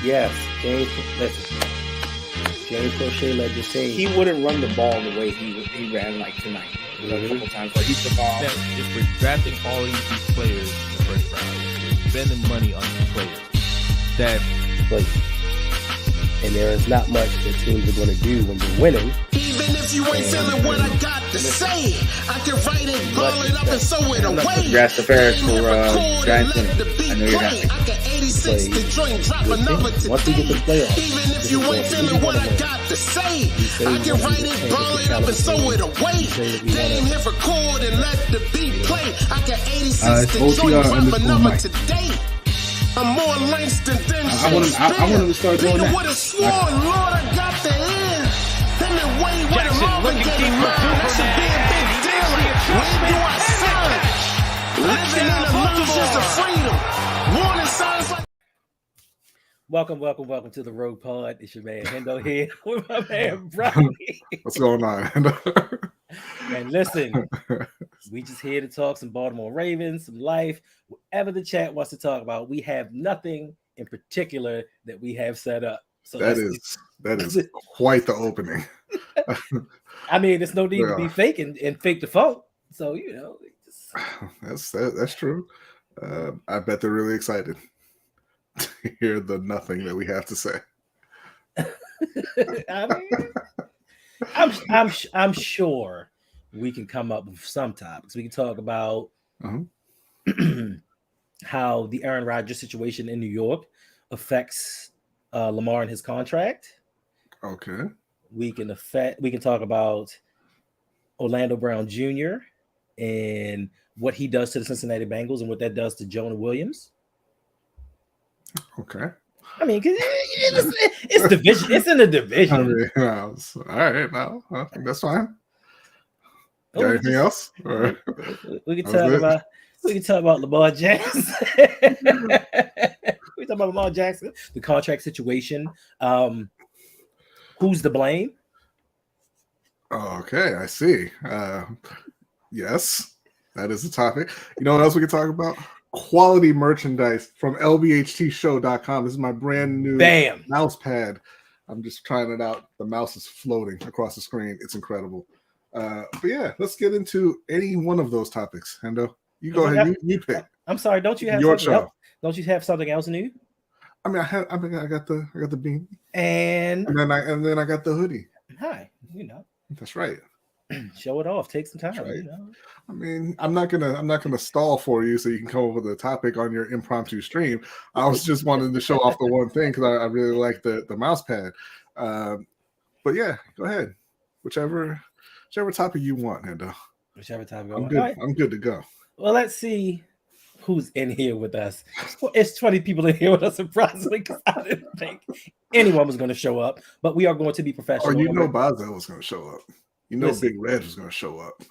Yes, James Crochet led the team. He wouldn't run the ball the way he ran like tonight. A couple times where he took off. If we're drafting all these players in the first round, we're spending money on these players. And there is not much that teams are going to do when you're winning. Even if you ain't feeling what I got to say, I can write it, ball it up, and sew it away. Grass affairs for Giants winning. I know you're happy. I got 86 to drink, drop a number today. Once we get to the playoffs, even if you ain't feeling what I got to say, I can write it, ball it up, and sew it away. They ain't here record and let the beat play. I got 86 to drink, drop a number today. I'm more Langston than I want him to start doing that. Would have sworn, Lord, I got the end. Him and Wade with a Marvin getting mine. That should be a big deal. Where do I sign? Living in illusions of freedom. Warning signs like. Welcome to the Road Pod. It's your man Hendo here with my man Brownie. What's going on? And listen, we just here to talk some Baltimore Ravens, some life, whatever the chat wants to talk about. We have nothing in particular that we have set up. So that is quite the opening. I mean, there's no need to be fake and fake the phone. So that's true. I bet they're really excited to hear the nothing that we have to say. I mean, I'm sure we can come up with some topics. We can talk about how the Aaron Rodgers situation in New York affects Lamar and his contract. Okay. We can talk about Orlando Brown Jr. and what he does to the Cincinnati Bengals and what that does to Jonah Williams. Okay. I mean, it's division. It's in the division. I mean, all right. No, I think that's fine. Got anything else? Or we can talk about Lamar Jackson. We talk about Lamar Jackson, the contract situation. Who's to blame? Okay, I see. Yes, that is the topic. You know what else we can talk about? Quality merchandise from lbhtshow.com. This is my brand new mouse pad. I'm just trying it out. The mouse is floating across the screen. It's incredible. But yeah, let's get into any one of those topics. Hendo, you go ahead. You pick. I'm sorry. Don't you have your something else? Don't you have something else new? I mean, I got the bean, and then I got the hoodie. Hi, That's right. Show it off. Take some time. Right. I mean, I'm not gonna stall for you so you can come up with a topic on your impromptu stream. I was just wanting to show off the one thing because I really like the mouse pad. But yeah, go ahead. Whichever topic you want, Hendo. Whichever topic. I'm good. Right. I'm good to go. Well, let's see who's in here with us. It's 20 people in here with us, surprisingly, because I didn't think anyone was going to show up. But we are going to be professional. Or Bazel was going to show up. Big Red was going to show up.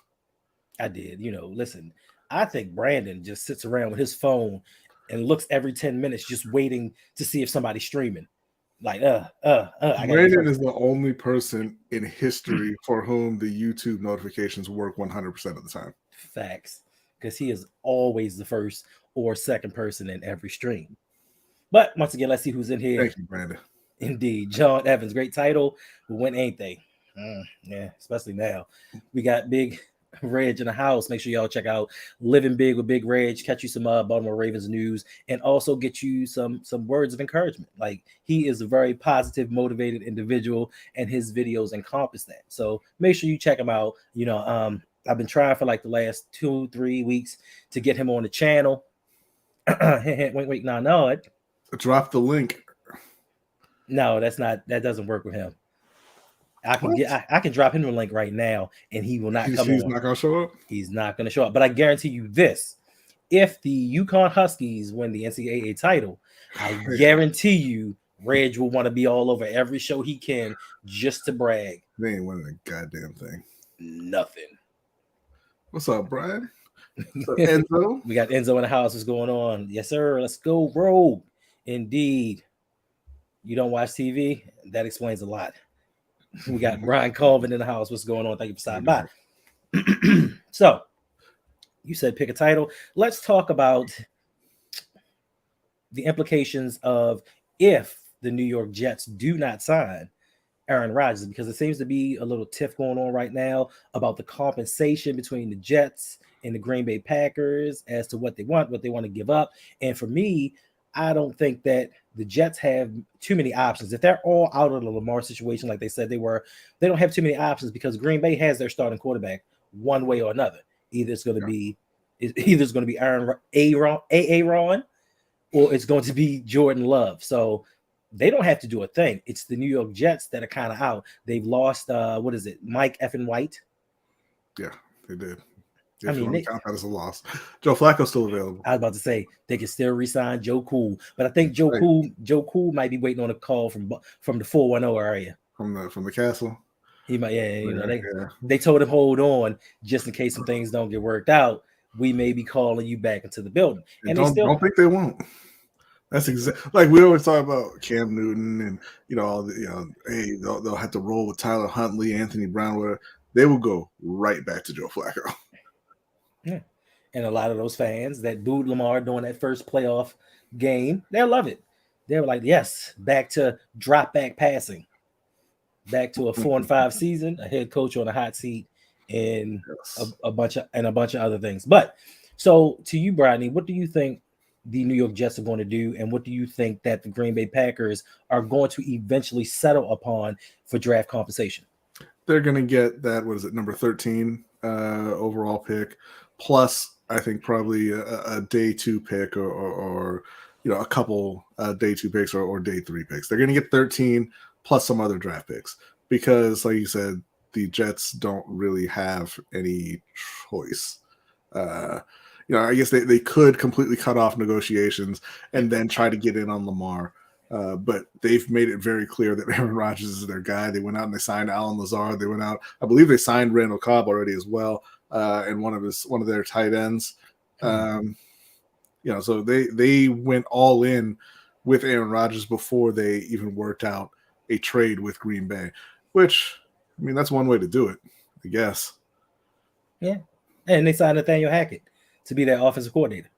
I did. Listen, I think Brandon just sits around with his phone and looks every 10 minutes just waiting to see if somebody's streaming. Like, Brandon is the only person in history for whom the YouTube notifications work 100% of the time. Facts. Because he is always the first or second person in every stream. But once again, let's see who's in here. Thank you, Brandon. Indeed. John Evans, great title. But when ain't they? Yeah, especially now. We got Big Reg in the house. Make sure y'all check out Living Big with Big Reg. Catch you some Baltimore Ravens news and also get you some words of encouragement. Like, he is a very positive, motivated individual, and his videos encompass that. So make sure you check him out. I've been trying for like the last 2-3 weeks to get him on the channel. Wait, no. Drop the link. No, that doesn't work with him. I can drop him the link right now, and he will not come on. He's not going to show up? He's not going to show up. But I guarantee you this. If the UConn Huskies win the NCAA title, I guarantee you Reg will want to be all over every show he can just to brag. They ain't winning a goddamn thing. Nothing. What's up, Brian? Enzo? We got Enzo in the house. What's going on? Yes, sir. Let's go, Rogue. Indeed. You don't watch TV? That explains a lot. We got Brian Colvin in the house. What's going on? Thank you for stopping by. So, you said pick a title. Let's talk about the implications of if the New York Jets do not sign Aaron Rodgers, because it seems to be a little tiff going on right now about the compensation between the Jets and the Green Bay Packers as to what they want to give up. And for me, I don't think that the Jets have too many options. If they're all out of the Lamar situation, like they said they were, they don't have too many options, because Green Bay has their starting quarterback one way or another. Either it's going to be Aaron, or it's going to be Jordan Love. So they don't have to do a thing. It's the New York Jets that are kind of out. They've lost Mike effing White. Yeah, they did. I mean, they count that as a loss. Joe Flacco's still available. I was about to say they can still re-sign Joe Cool, but I think Joe Cool might be waiting on a call from the 410 area. From the castle. He might, they told him hold on just in case some things don't get worked out. We may be calling you back into the building. And don't think they won't. That's exactly like we always talk about Cam Newton and hey, they'll have to roll with Tyler Huntley, Anthony Brown, whatever. They will go right back to Joe Flacco. Yeah. And a lot of those fans that booed Lamar during that first playoff game, they'll love it. They were like, yes, back to drop back passing, back to a 4-5 season, a head coach on a hot seat, and a bunch of other things. But so to you, Brodney, what do you think the New York Jets are going to do, and what do you think that the Green Bay Packers are going to eventually settle upon for draft compensation? They're going to get that, number 13 overall pick, plus I think probably a day 2 pick or a couple day 2 picks or day 3 picks. They're going to get 13 plus some other draft picks because, like you said, the Jets don't really have any choice. I guess they could completely cut off negotiations and then try to get in on Lamar. But they've made it very clear that Aaron Rodgers is their guy. They went out and they signed Alan Lazard. They went out, I believe they signed Randall Cobb already as well, and one of their tight ends. So they went all in with Aaron Rodgers before they even worked out a trade with Green Bay, which, I mean, that's one way to do it, I guess. Yeah, and they signed Nathaniel Hackett to be their offensive coordinator.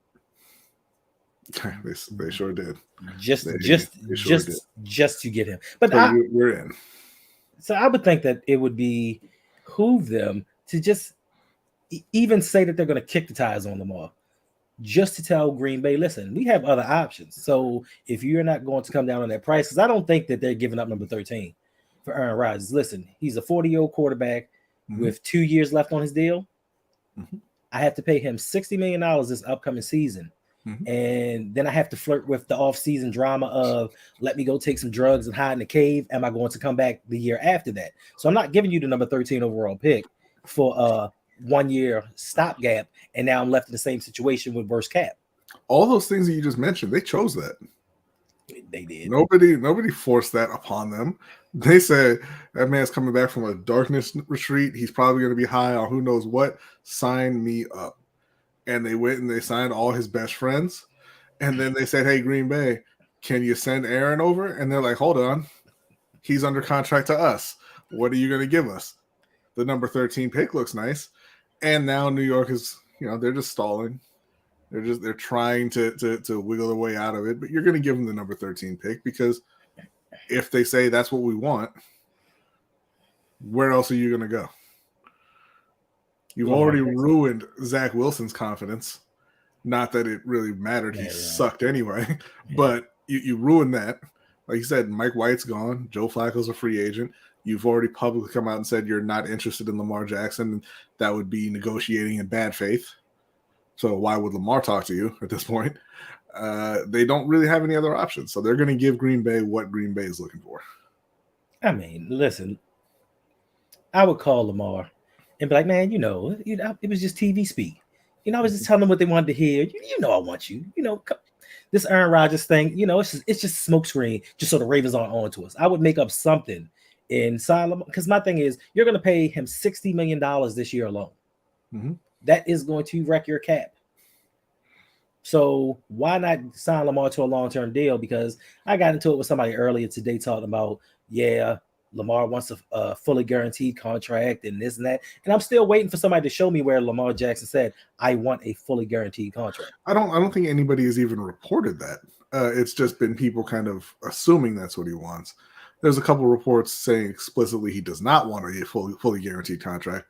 They sure did. Just to get him. But we're in. So I would think that it would behoove them to just even say that they're going to kick the tires on Lamar, just to tell Green Bay, listen, we have other options. So if you're not going to come down on that price, because I don't think that they're giving up number 13 for Aaron Rodgers. Listen, he's a 40-year-old quarterback with 2 years left on his deal. Mm-hmm. I have to pay him $60 million this upcoming season. And then I have to flirt with the off-season drama of let me go take some drugs and hide in the cave. Am I going to come back the year after that? So I'm not giving you the number 13 overall pick for a 1 year stopgap. And now I'm left in the same situation with worse cap. All those things that you just mentioned, they chose that. They did. Nobody forced that upon them. They said that man's coming back from a darkness retreat. He's probably going to be high on who knows what. Sign me up. And they went and they signed all his best friends. And then they said, hey, Green Bay, can you send Aaron over? And they're like, hold on. He's under contract to us. What are you going to give us? The number 13 pick looks nice. And now New York is, they're just stalling. They're trying to wiggle their way out of it. But you're going to give them the number 13 pick because if they say that's what we want, where else are you going to go? You've already ruined Zach Wilson's confidence. Not that it really mattered. He sucked anyway. But you ruined that. Like you said, Mike White's gone. Joe Flacco's a free agent. You've already publicly come out and said you're not interested in Lamar Jackson. That would be negotiating in bad faith. So why would Lamar talk to you at this point? They don't really have any other options. So they're going to give Green Bay what Green Bay is looking for. I mean, listen, I would call Lamar and be like, man, it was just TV speak. I was just telling them what they wanted to hear. I want you. This Aaron Rodgers thing, it's just smoke screen, just so the Ravens aren't on to us. I would make up something inside Lamar, because my thing is, you're going to pay him $60 million this year alone. Mm-hmm. That is going to wreck your cap. So why not sign Lamar to a long-term deal? Because I got into it with somebody earlier today talking about, Lamar wants a fully guaranteed contract and this and that. And I'm still waiting for somebody to show me where Lamar Jackson said, I want a fully guaranteed contract. I don't think anybody has even reported that. It's just been people kind of assuming that's what he wants. There's a couple reports saying explicitly he does not want a fully guaranteed contract.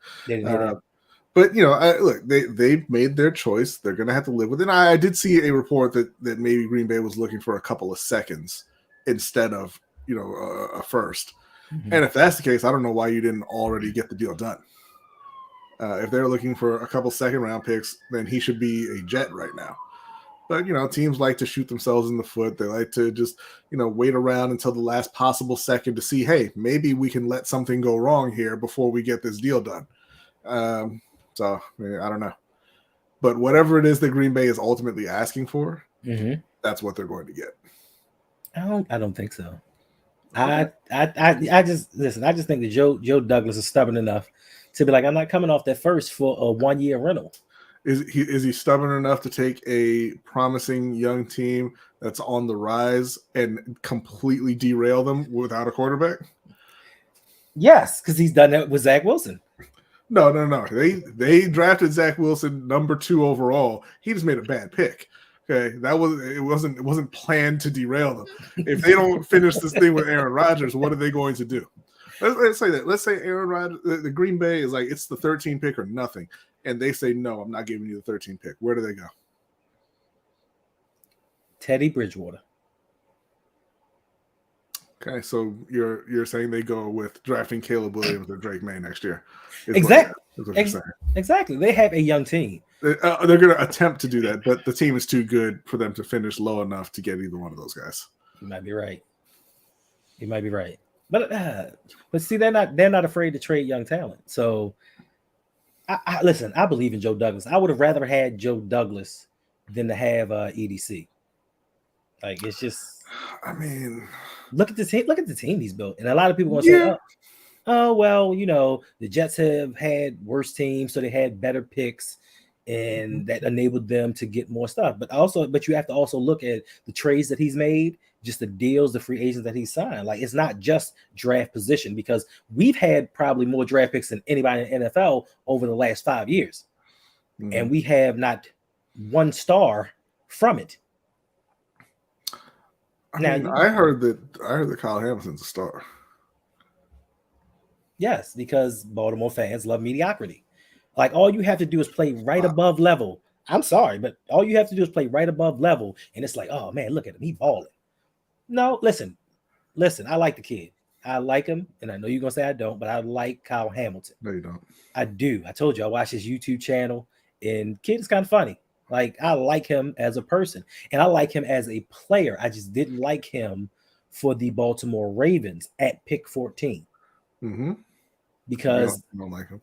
But look, they've made their choice. They're going to have to live with it. And I did see a report that maybe Green Bay was looking for a couple of seconds instead of a first. Mm-hmm. And if that's the case, I don't know why you didn't already get the deal done. If they're looking for a couple second round picks, then he should be a Jet right now. But teams like to shoot themselves in the foot. They like to just wait around until the last possible second to see, hey, maybe we can let something go wrong here before we get this deal done. So I don't know, but whatever it is that Green Bay is ultimately asking for, that's what they're going to get. I don't think so. I just listen. I just think that Joe Douglas is stubborn enough to be like, I'm not coming off that first for a 1-year rental. Is he stubborn enough to take a promising young team that's on the rise and completely derail them without a quarterback? Yes, because he's done that with Zach Wilson. No. They drafted Zach Wilson number 2 overall. He just made a bad pick. Okay, it wasn't planned to derail them. If they don't finish this thing with Aaron Rodgers, what are they going to do? Let's say that. Let's say Aaron Rodgers, the Green Bay is like, it's the 13 pick or nothing, and they say no, I'm not giving you the 13 pick. Where do they go? Teddy Bridgewater. Okay, so you're saying they go with drafting Caleb Williams or Drake May next year? Exactly. They have a young team. They're going to attempt to do that, but the team is too good for them to finish low enough to get either one of those guys. You might be right. But see, they're not afraid to trade young talent. So, listen, I believe in Joe Douglas. I would have rather had Joe Douglas than to have EDC. Like, it's just. I mean, look at the team. Look at the team he's built, and a lot of people want to say, "Oh, well, the Jets have had worse teams, so they had better picks, and that enabled them to get more stuff." But you have to also look at the trades that he's made, just the deals, the free agents that he's signed. Like, it's not just draft position, because we've had probably more draft picks than anybody in the NFL over the last 5 years, and we have not one star from it. I heard that Kyle Hamilton's a star. Yes, because Baltimore fans love mediocrity. Like, all you have to do is play right above level. I'm sorry, but all you have to do is play right above level, and it's like, oh man, look at him, he balling. No, listen. I like the kid. I like him, and I know you're gonna say I don't, but I like Kyle Hamilton. No, you don't. I do. I told you I watch his YouTube channel, and kid is kind of funny. Like, I like him as a person, and I like him as a player. I just didn't like him for the Baltimore Ravens at pick 14. Because I don't like him.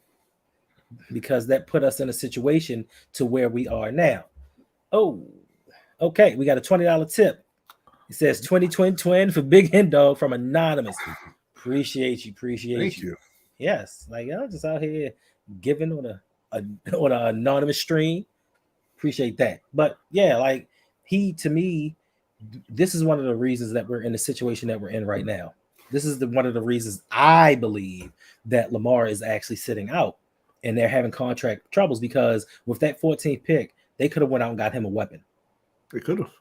Because that put us in a situation to where we are now. Oh, okay. We got a $20 tip. It says 20 for Big Hen Dog from Anonymous. Appreciate you. Thank you. Yes. Like, I'm just out here giving on an anonymous stream. Appreciate that. But yeah, like, to me, this is one of the reasons that we're in the situation that we're in right now. This is one of the reasons I believe that Lamar is actually sitting out and they're having contract troubles, because with that 14th pick, they could have went out and got him a weapon. They could have.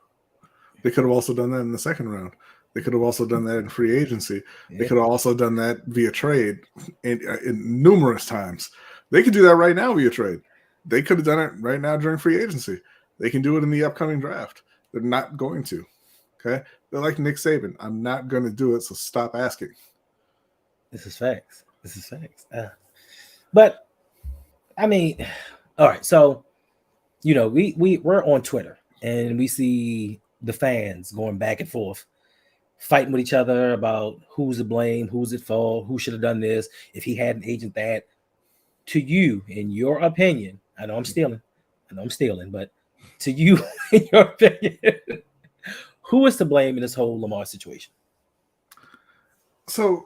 They could have also done that in the second round. They could have also done that in free agency. Yeah. They could have also done that via trade in numerous times. They could do that right now via trade. They could have done it right now during free agency. They can do it in the upcoming draft. They're not going to. Okay? They're like Nick Saban. I'm not going to do it, so stop asking. This is facts. But, I mean, all right. So, we're on Twitter, and we see the fans going back and forth, fighting with each other about who's to blame, who's at fault, who should have done this, if he had an agent that. To you, in your opinion, I know I'm stealing, but to you, in your opinion, who is to blame in this whole Lamar situation? So,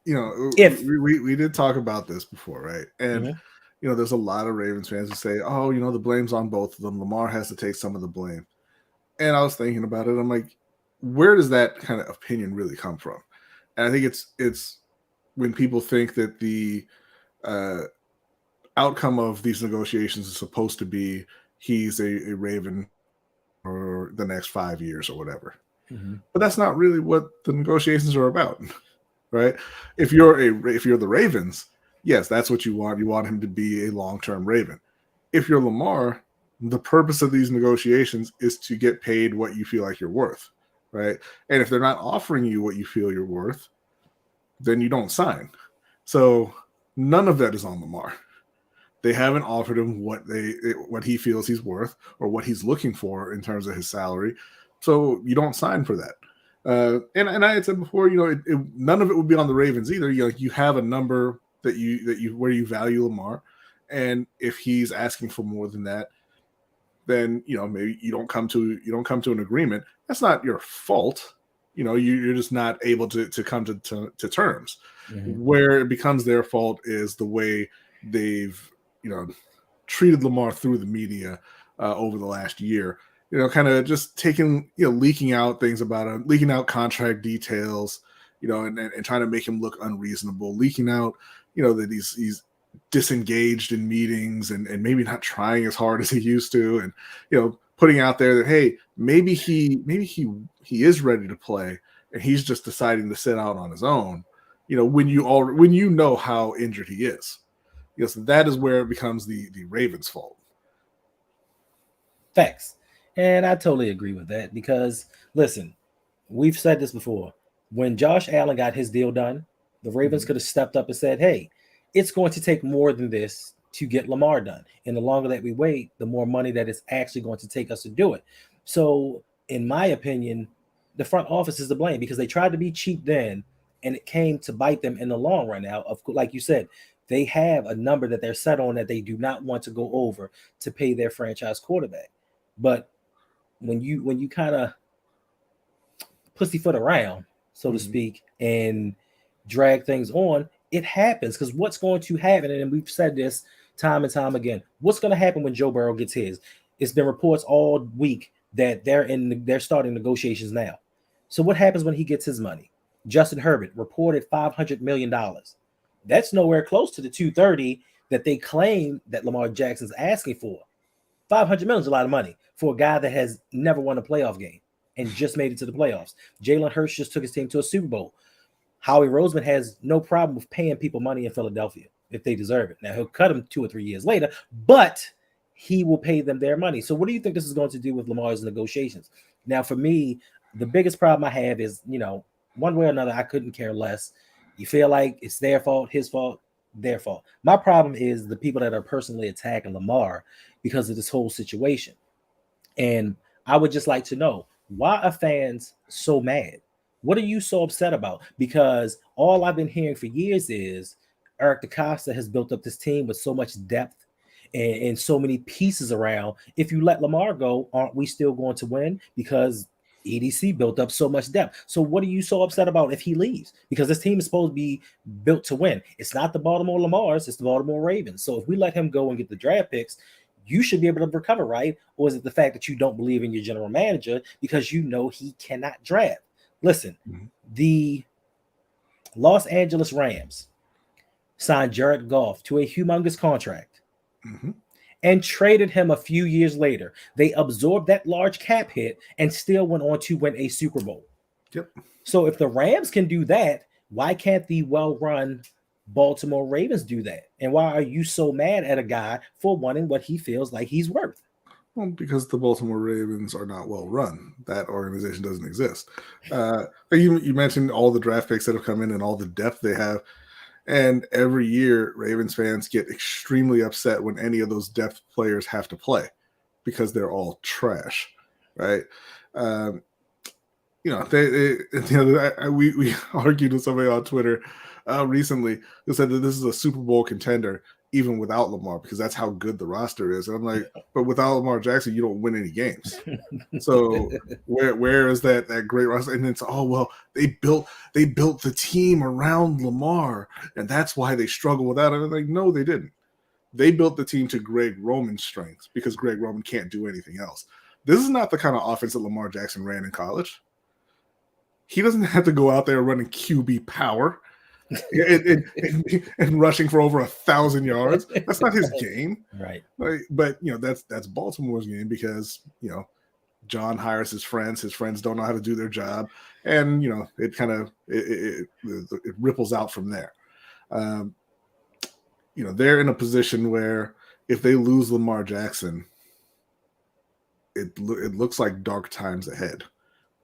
we did talk about this before, right? And, there's a lot of Ravens fans who say, oh, the blame's on both of them. Lamar has to take some of the blame. And I was thinking about it. I'm like, where does that kind of opinion really come from? And I think it's when people think that the outcome of these negotiations is supposed to be he's a Raven for the next 5 years or whatever. Mm-hmm. But that's not really what the negotiations are about, right? If you're the Ravens, yes, that's what you want. You want him to be a long-term Raven. If you're Lamar, the purpose of these negotiations is to get paid what you feel like you're worth, right? And if they're not offering you what you feel you're worth, then you don't sign. So none of that is on Lamar. They haven't offered him what he feels he's worth or what he's looking for in terms of his salary. So you don't sign for that. And I had said before, none of it would be on the Ravens either. You have a number that you where you value Lamar, and if he's asking for more than that, then maybe you don't come to an agreement. That's not your fault. You're just not able to come to terms. Mm-hmm. Where it becomes their fault is the way they've treated Lamar through the media over the last year. Kind of just taking leaking out things about him, leaking out contract details, and trying to make him look unreasonable, leaking out that he's disengaged in meetings and maybe not trying as hard as he used to, and putting out there that, hey, maybe he is ready to play and he's just deciding to sit out on his own, when you know how injured he is. So that is where it becomes the Ravens' fault. Facts. And I totally agree with that because, listen, we've said this before. When Josh Allen got his deal done, the Ravens could have stepped up and said, hey, it's going to take more than this to get Lamar done. And the longer that we wait, the more money that it's actually going to take us to do it. So, in my opinion, the front office is to blame because they tried to be cheap then, and it came to bite them in the long run. Now, like you said, they have a number that they're set on that they do not want to go over to pay their franchise quarterback. But when you kind of pussyfoot around, so to speak, and drag things on, it happens because what's going to happen, and we've said this time and time again, what's going to happen when Joe Burrow gets his? It's been reports all week that they're starting negotiations now. So what happens when he gets his money? Justin Herbert reported $500 million. That's nowhere close to the 230 that they claim that Lamar Jackson's asking for. $500 million is a lot of money for a guy that has never won a playoff game and just made it to the playoffs. Jalen Hurts just took his team to a Super Bowl. Howie Roseman has no problem with paying people money in Philadelphia if they deserve it. Now, he'll cut them 2 or 3 years later, but he will pay them their money. So what do you think this is going to do with Lamar's negotiations? Now, for me, the biggest problem I have is, one way or another, I couldn't care less. You feel like it's their fault, his fault, their fault. My problem is the people that are personally attacking Lamar because of this whole situation. And I would just like to know, why are fans so mad? What are you so upset about? Because all I've been hearing for years is Eric DeCosta has built up this team with so much depth and so many pieces around. If you let Lamar go, aren't we still going to win? Because EDC built up so much depth. So what are you so upset about if he leaves? Because this team is supposed to be built to win. It's not the Baltimore Lamars, it's the Baltimore Ravens. So if we let him go and get the draft picks, you should be able to recover, right? Or is it the fact that you don't believe in your general manager because you know he cannot draft? Listen, the Los Angeles Rams signed Jared Goff to a humongous contract and traded him a few years later. They absorbed that large cap hit and still went on to win a Super Bowl. Yep. So if the Rams can do that, why can't the well-run Baltimore Ravens do that? And why are you so mad at a guy for wanting what he feels like he's worth? Well, because the Baltimore Ravens are not well run. That organization doesn't exist. You mentioned all the draft picks that have come in and all the depth they have. And every year, Ravens fans get extremely upset when any of those depth players have to play because they're all trash, right? We argued with somebody on Twitter recently who said that this is a Super Bowl contender even without Lamar because that's how good the roster is. And I'm like, but without Lamar Jackson, you don't win any games. So where is that great roster? And it's they built the team around Lamar, and that's why they struggle without him. I'm like, no, they didn't. They built the team to Greg Roman's strengths because Greg Roman can't do anything else. This is not the kind of offense that Lamar Jackson ran in college. He doesn't have to go out there running QB power and rushing for over 1,000 yards. That's not his game, right? But that's Baltimore's game because John hires his friends don't know how to do their job, and it kind of it ripples out from there. They're in a position where if they lose Lamar Jackson, it looks like dark times ahead,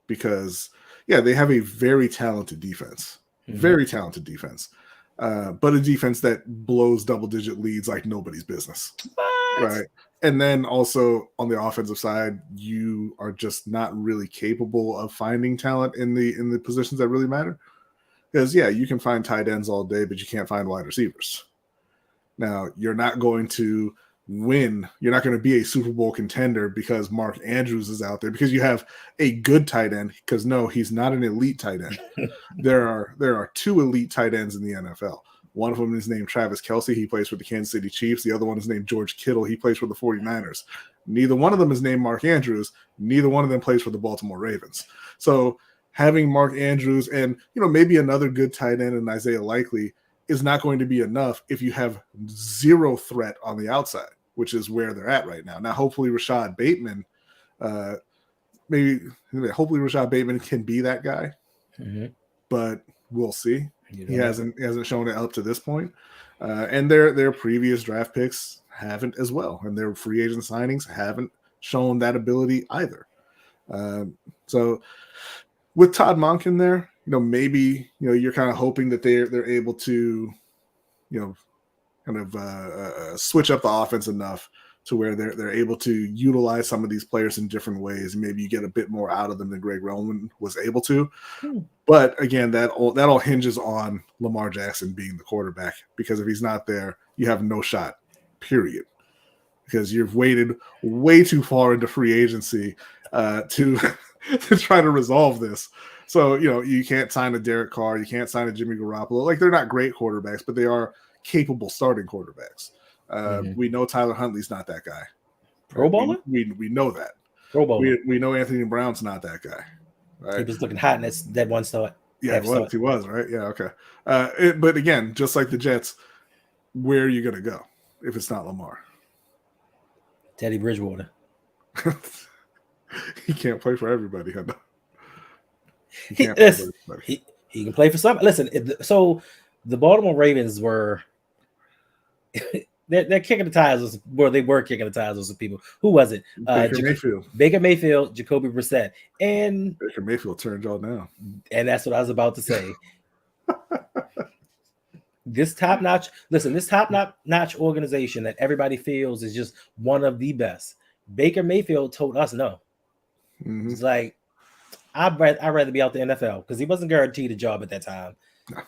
because they have a very talented defense, very talented defense, but a defense that blows double-digit leads like nobody's business. What? Right. And then also on the offensive side, you are just not really capable of finding talent in the positions that really matter. Because you can find tight ends all day, but you can't find wide receivers. Now, you're not going to win. You're not going to be a Super Bowl contender because Mark Andrews is out there, because you have a good tight end. Because no, he's not an elite tight end. There are 2 elite tight ends in the NFL. One of them is named Travis Kelce. He plays for the Kansas City Chiefs. The other one is named George Kittle. He plays for the 49ers. Neither one of them is named Mark Andrews. Neither one of them plays for the Baltimore Ravens. So having Mark Andrews and maybe another good tight end in Isaiah Likely is not going to be enough if you have zero threat on the outside, which is where they're at right now. Now, hopefully Rashad Bateman, hopefully Rashad Bateman can be that guy, but we'll see. He hasn't shown it up to this point. And their previous draft picks haven't as well, and their free agent signings haven't shown that ability either. So with Todd Monken there, maybe you're kind of hoping that they're able to switch up the offense enough to where they're able to utilize some of these players in different ways, and maybe you get a bit more out of them than Greg Roman was able to. But again, that all hinges on Lamar Jackson being the quarterback, because if he's not there, you have no shot, period. Because you've waited way too far into free agency to try to resolve this. So, you can't sign a Derek Carr, you can't sign a Jimmy Garoppolo. Like, they're not great quarterbacks, but they are capable starting quarterbacks. We know Tyler Huntley's not that guy. Pro Bowler? We know that. Pro Bowler. We know Anthony Brown's not that guy. Right? He was looking hot in that one start. Yeah, he was, right? Yeah, okay. But again, just like the Jets, where are you going to go if it's not Lamar? Teddy Bridgewater. He can't play for everybody. He can play for some. Listen, so the Baltimore Ravens were they're kicking the tires. They were kicking the tires with some people. Who was it? Baker Mayfield, Jacoby Brissett, and Baker Mayfield turned y'all down. And that's what I was about to say. This top-notch organization that everybody feels is just one of the best. Baker Mayfield told us no. He's like, I'd rather be out the NFL, because he wasn't guaranteed a job at that time. No.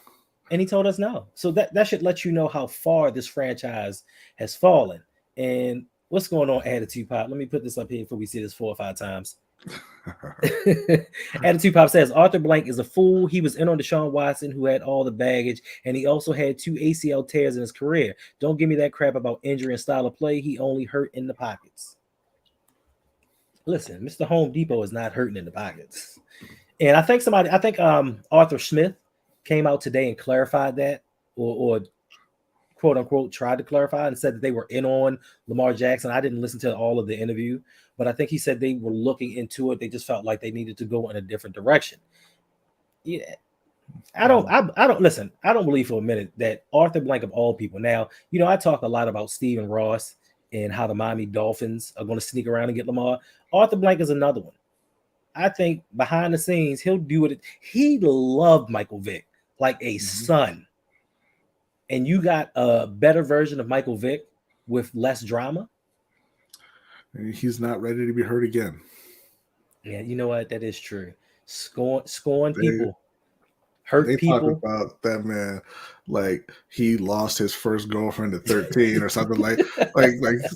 And he told us no. So that should let you know how far this franchise has fallen. And what's going on, Attitude Pop? Let me put this up here before we see this 4 or 5 times. Attitude Pop says Arthur Blank is a fool. He was in on Deshaun Watson, who had all the baggage, and he also had 2 ACL tears in his career. Don't give me that crap about injury and style of play. He only hurt in the pockets. Listen, Mr. Home Depot is not hurting in the pockets. And I think Arthur Smith came out today and clarified that, or quote unquote tried to clarify, and said that they were in on Lamar Jackson. I didn't listen to all of the interview, but I think he said they were looking into it. They just felt like they needed to go in a different direction. Yeah. I don't listen. I don't believe for a minute that Arthur Blank, of all people. Now, I talk a lot about Stephen Ross and how the Miami Dolphins are going to sneak around and get Lamar. Arthur Blank is another one. I think behind the scenes, he'll do it. He loved Michael Vick like a son. And you got a better version of Michael Vick with less drama. He's not ready to be hurt again. Yeah, you know what? That is true. Scorn people. Hurt people. Talk about that man like he lost his first girlfriend at 13 or something like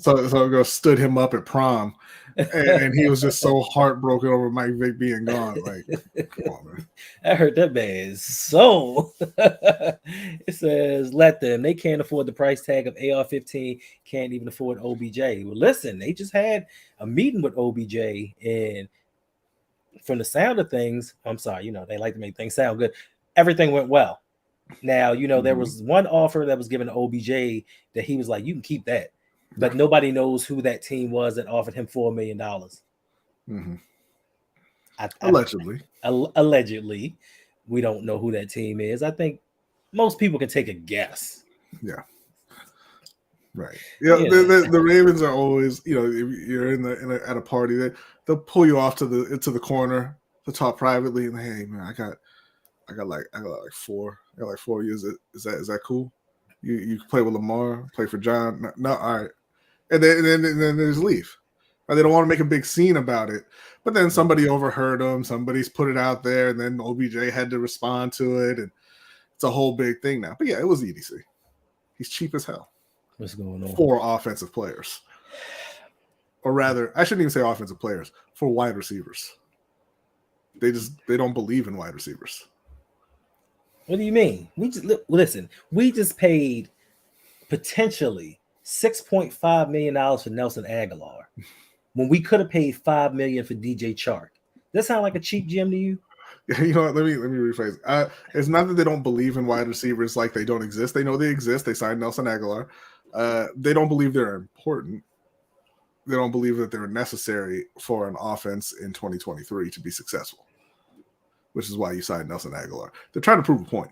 so stood him up at prom, and he was just so heartbroken over Mike Vick being gone. Like, come on, man. I heard that man's soul. It says, let them. They can't afford the price tag of AR-15. Can't even afford OBJ. Well, listen, they just had a meeting with OBJ, and from the sound of things, I'm sorry, they like to make things sound good. Everything went well. Now, there was one offer that was given to OBJ that he was like, you can keep that. But nobody knows who that team was that offered him $4 million. Allegedly. Allegedly, we don't know who that team is. I think most people can take a guess. Yeah. Right. Yeah. The Ravens are always, if you're at a party, they'll pull you off to the corner to talk privately, and hey man, I got like 4. I got like 4 years. Is that cool? You can play with Lamar, play for John. No, all right. And then they just leave. Or they don't want to make a big scene about it. But then somebody overheard them. Somebody's put it out there, and then OBJ had to respond to it, and it's a whole big thing now. But yeah, it was EDC. He's cheap as hell. What's going on? For offensive players. Or rather, I shouldn't even say offensive players, for wide receivers. They don't believe in wide receivers. What do you mean? We just paid potentially $6.5 million for Nelson Aguilar when we could have paid $5 million for DJ Chark. That sound like a cheap gem to you? You know what? Let me rephrase. It's not that they don't believe in wide receivers like they don't exist. They know they exist. They signed Nelson Aguilar. They don't believe they're important. They don't believe that they're necessary for an offense in 2023 to be successful, which is why you signed Nelson Aguilar. They're trying to prove a point.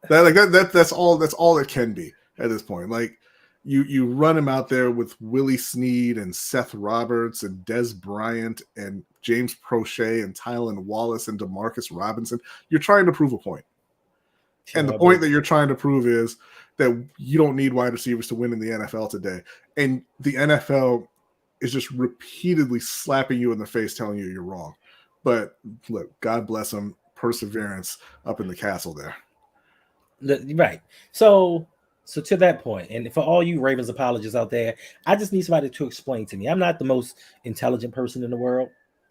That's all it can be at this point. Like you run him out there with Willie Snead and Seth Roberts and Des Bryant and James Prochet and Tylan Wallace and Demarcus Robinson. You're trying to prove a point. And the point that you're trying to prove is that you don't need wide receivers to win in the NFL today. And the NFL is just repeatedly slapping you in the face, telling you you're wrong. But look, God bless them, perseverance up in the castle there. Right. So to that point, and for all you Ravens apologists out there, I just need somebody to explain to me. I'm not the most intelligent person in the world.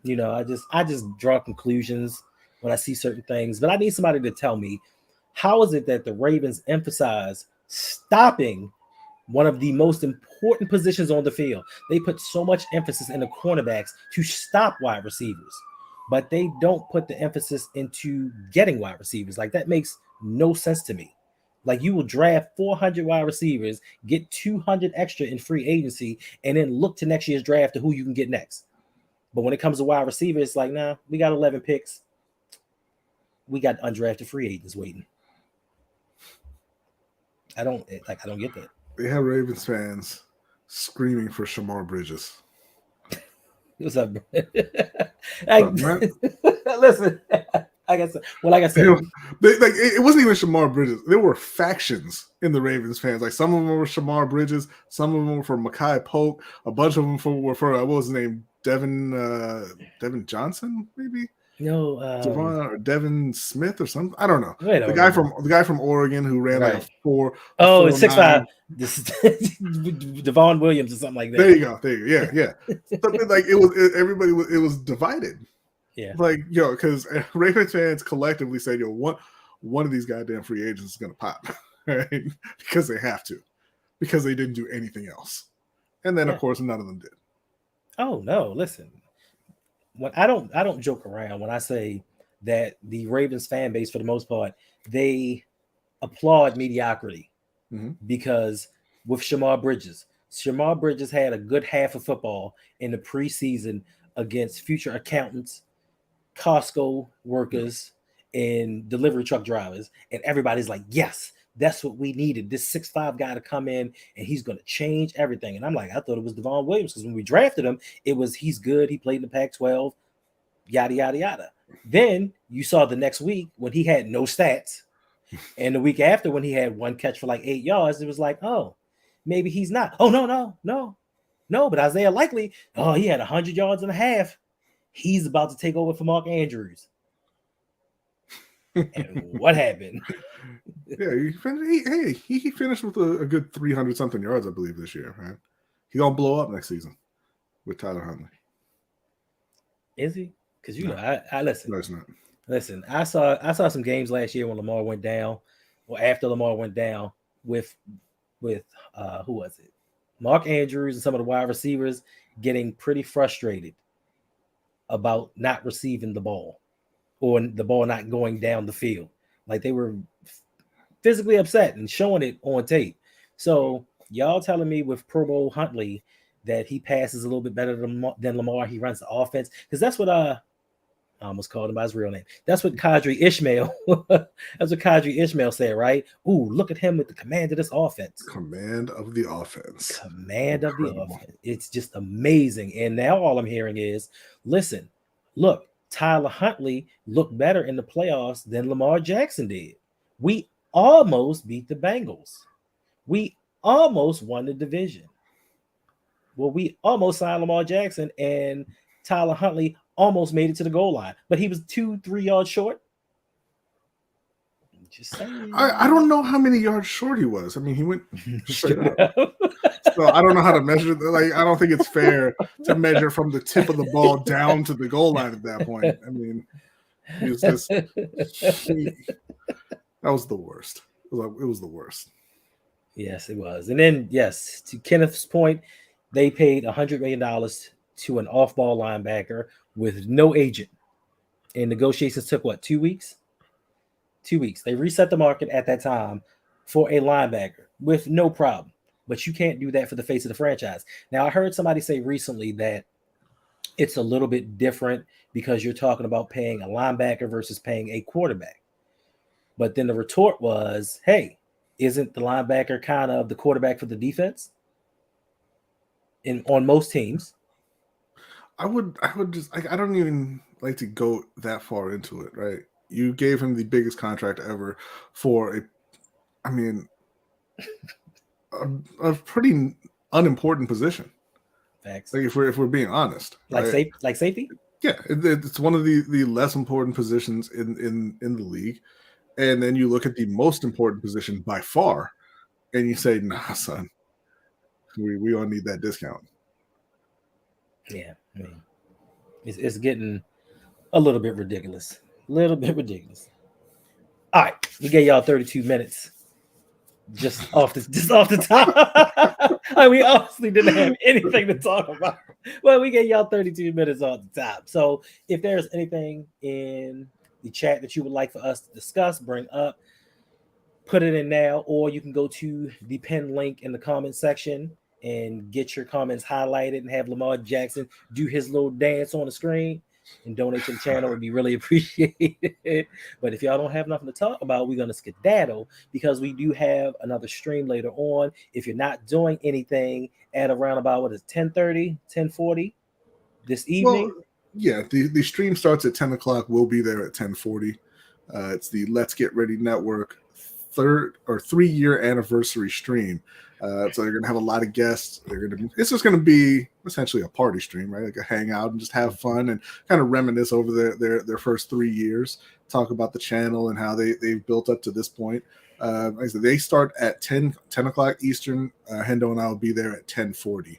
I just draw conclusions when I see certain things, but I need somebody to tell me, how is it that the Ravens emphasize stopping one of the most important positions on the field? They put so much emphasis in the cornerbacks to stop wide receivers, but they don't put the emphasis into getting wide receivers. Like, that makes no sense to me. Like, you will draft 400 wide receivers, get 200 extra in free agency, and then look to next year's draft to who you can get next. But when it comes to wide receivers, it's like, nah, we got 11 picks. We got undrafted free agents waiting. I don't get that. They have Ravens fans screaming for Shamar Bridges. What's up, bro? Listen, like I said, it wasn't even Shamar Bridges. There were factions in the Ravens fans. Like, some of them were Shamar Bridges, some of them were for Mekhi Polk, a bunch of them were for what was his name, Devin Johnson, maybe. No, Devon or Devin Smith or something. I don't know. The guy from Oregon who ran like a 4. Oh, it's 6'5". This is Devon Williams or something like that. There you go. Yeah. Something like it was divided. Yeah. Like, because Ravens fans collectively said, one of these goddamn free agents is gonna pop, right? Because they have to, because they didn't do anything else, and then of course none of them did. Oh no! Listen. When I don't joke around when I say that the Ravens fan base, for the most part, they applaud mediocrity, because with Shamar Bridges had a good half of football in the preseason against future accountants, Costco workers, and delivery truck drivers, and everybody's like, yes, that's what we needed. This 6'5" guy to come in, and he's going to change everything. And I'm like, I thought it was Devon Williams, because when we drafted him, it was he's good. He played in the Pac-12, yada, yada, yada. Then you saw the next week when he had no stats, and the week after when he had one catch for like 8 yards, it was like, oh, maybe he's not. Oh, no. But Isaiah Likely, he had 100 yards and a half. He's about to take over for Mark Andrews. And what happened? Yeah, he finished with a good 300 something yards, I believe, this year. Right? He's gonna blow up next season with Tyler Huntley. Is he? Because I listen. No, it's not. Listen, I saw some games last year when Lamar went down, or after Lamar went down, with who was it? Mark Andrews and some of the wide receivers getting pretty frustrated about not receiving the ball, or the ball not going down the field. Like, they were physically upset and showing it on tape. So y'all telling me with Pro Bowl Huntley that he passes a little bit better than Lamar, he runs the offense, because that's what I almost called him by his real name. That's what Kadri Ishmael. That's what Kadri Ishmael said, right? Ooh, look at him with the command of this offense. Command of the offense. Command of the offense. It's just amazing. And now all I'm hearing is, listen, look, Tyler Huntley looked better in the playoffs than Lamar Jackson did. We almost beat the Bengals. We almost won the division. Well, we almost signed Lamar Jackson, and Tyler Huntley almost made it to the goal line, but he was 2-3 yards short. Just saying. I don't know how many yards short he was. I mean, he went straight up. So I don't know how to measure. Like, I don't think it's fair to measure from the tip of the ball down to the goal line at that point. I mean, he was just that was the worst. It was the worst. Yes, it was. And then, yes, to Kenneth's point, they paid $100 million to an off-ball linebacker with no agent. And negotiations took, 2 weeks? 2 weeks. They reset the market at that time for a linebacker with no problem. But you can't do that for the face of the franchise. Now, I heard somebody say recently that it's a little bit different because you're talking about paying a linebacker versus paying a quarterback. But then the retort was, hey, isn't the linebacker kind of the quarterback for the defense? On most teams. I would just I don't even like to go that far into it, right? You gave him the biggest contract ever for a pretty unimportant position. Facts. Like if we're being honest, like right? Safety. Yeah, it's one of the less important positions in the league, and then you look at the most important position by far, and you say, "Nah, son, we don't need that discount." Yeah, I mean, it's getting a little bit ridiculous. All right, we gave y'all 32 minutes just off the top. We honestly didn't have anything to talk about. Well, we gave y'all 32 minutes off the top. So if there's anything in the chat that you would like for us to discuss, bring up, put it in now, or you can go to the pinned link in the comment section and get your comments highlighted and have Lamar Jackson do his little dance on the screen and donate to the channel. Would be really appreciated. But if y'all don't have nothing to talk about, we're going to skedaddle because we do have another stream later on. If you're not doing anything at around about 10:30, 10:40 this evening. Well, yeah, the stream starts at 10 o'clock. We'll be there at 10:40. It's the Let's Get Ready Network 3-year anniversary stream. So they're gonna have a lot of guests. It's just gonna be essentially a party stream, right? Like a hangout and just have fun and kind of reminisce over their first 3 years. Talk about the channel and how they've built up to this point. Like I said, they start at 10 o'clock Eastern. Hendo and I will be there at 10:40.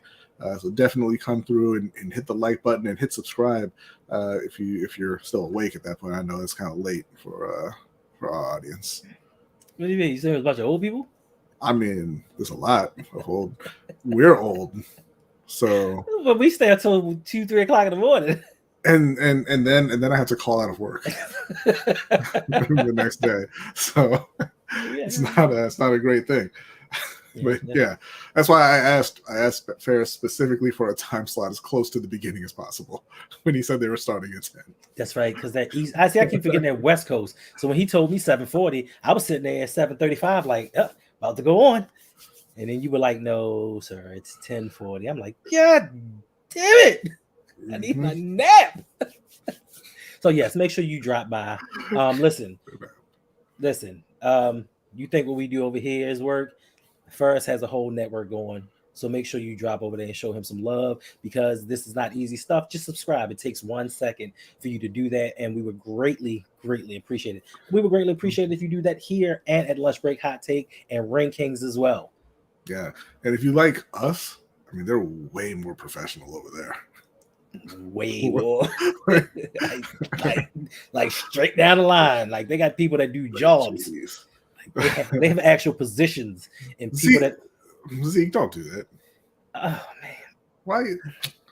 So definitely come through and hit the like button and hit subscribe if you're still awake at that point. I know it's kind of late for our audience. What do you mean? You saying there's a bunch of old people? I mean, there's a lot of old. We're old, so. But we stay until 2-3 o'clock in the morning. And then I have to call out of work the next day, so it's not a great thing. But yeah, that's why I asked Ferris specifically for a time slot as close to the beginning as possible when he said they were starting at 10. That's right, because I keep forgetting that West Coast. So when he told me 7:40, I was sitting there at 7:35, like, about to go on. And then you were like, no, sir, it's 10:40. I'm like, God damn it. I need my nap. So yes, make sure you drop by. Listen. You think what we do over here is work? Ferris has a whole network going. So make sure you drop over there and show him some love because this is not easy stuff. Just subscribe. It takes 1 second for you to do that. And we would greatly, greatly appreciate it. We would greatly appreciate it if you do that here and at Lunch Break Hot Take and Ring Kings as well. Yeah. And if you like us, I mean, they're way more professional over there. Way more. like straight down the line. Like they got people that do jobs. Like they have actual positions and people Zeke, don't do that. Oh man. Why?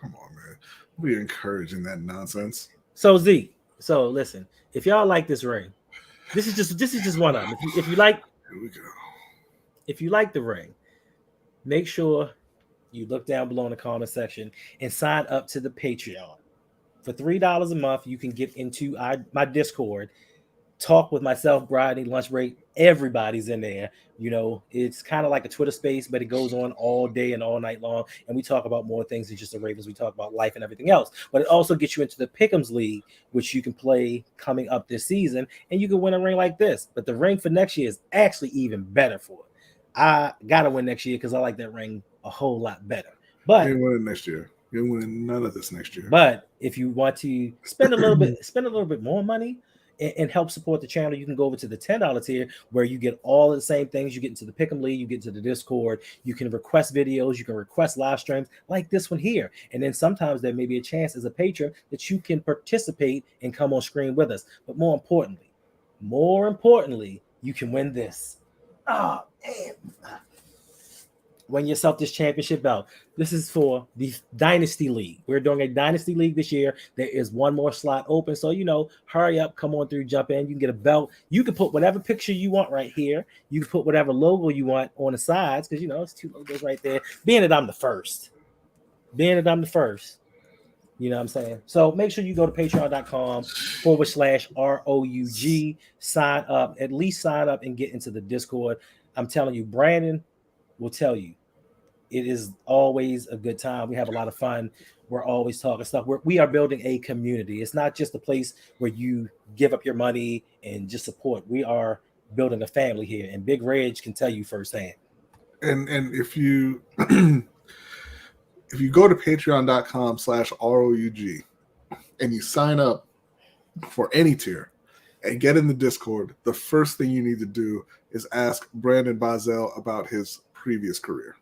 Come on, man. We're encouraging that nonsense. So Zeke, listen, if y'all like this ring, this is just one of them. If you like, here we go. If you like the ring, make sure you look down below in the comment section and sign up to the Patreon. For $3 a month, you can get into my Discord, talk with myself, Brodney, Lunch Break. Everybody's in there. You know, it's kind of like a Twitter space, but it goes on all day and all night long. And we talk about more things than just the Ravens. We talk about life and everything else. But it also gets you into the Pick'ems League, which you can play coming up this season, and you can win a ring like this. But the ring for next year is actually even better for it. I gotta win next year because I like that ring a whole lot better. But you win next year. You're winning none of this next year. But if you want to spend a little bit more money and help support the channel, you can go over to the $10 tier where you get all of the same things. You get into the Pick'em League, you get into the Discord, you can request videos, you can request live streams like this one here. And then sometimes there may be a chance as a patron that you can participate and come on screen with us. But more importantly, you can win this. Oh, man. Win yourself this championship belt. This is for the Dynasty League. We're doing a Dynasty League this year. There is one more slot open. So, hurry up, come on through, jump in. You can get a belt. You can put whatever picture you want right here. You can put whatever logo you want on the sides because, it's 2 logos right there. Being that I'm the first. You know what I'm saying? So make sure you go to patreon.com/ROUG. Sign up. At least sign up and get into the Discord. I'm telling you, Brandon will tell you it is always a good time. We have a lot of fun. We're always talking stuff. We are building a community. It's not just a place where you give up your money and just support. We are building a family here, and Big Reg can tell you firsthand. And if you if you go to patreon.com/ROUG and you sign up for any tier and get in the Discord, the first thing you need to do is ask Brandon Bazel about his previous career.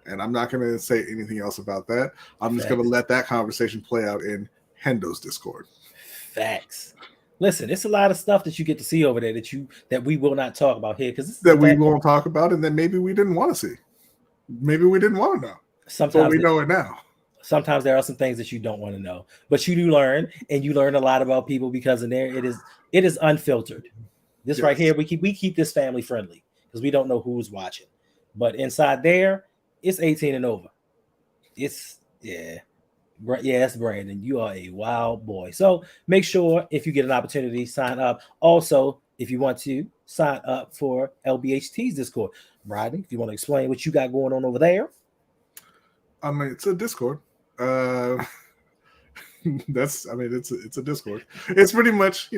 And I'm not going to say anything else about that. I'm just going to let that conversation play out in Hendo's Discord. Facts. Listen, it's a lot of stuff that you get to see over there that we will not talk about here because we won't talk about, and then maybe we didn't want to see. Maybe we didn't want to know. Sometimes we know it now. Sometimes there are some things that you don't want to know, but you do learn, and you learn a lot about people because in there it is unfiltered. This right here, we keep this family friendly because we don't know who's watching. But inside there, it's 18 and over. It's Brandon. You are a wild boy. So make sure if you get an opportunity, sign up. Also, if you want to sign up for LBHT's Discord, Rodney, if you want to explain what you got going on over there. I mean, it's a Discord. It's a Discord. It's pretty much,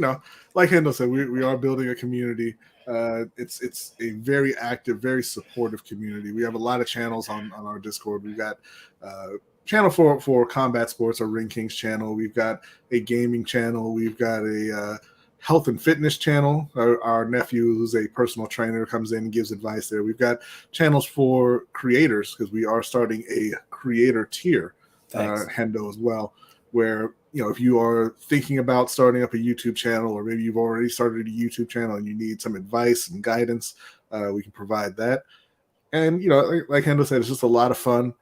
like Hendo said, we are building a community. It's a very active, very supportive community. We have a lot of channels on our Discord. We've got channel for combat sports, our Ring Kings channel. We've got a gaming channel. We've got a health and fitness channel. Our nephew, who's a personal trainer, comes in and gives advice there. We've got channels for creators because we are starting a creator tier, Hendo as well, where if you are thinking about starting up a YouTube channel, or maybe you've already started a YouTube channel and you need some advice and guidance, we can provide that. And like Hendo said, it's just a lot of fun.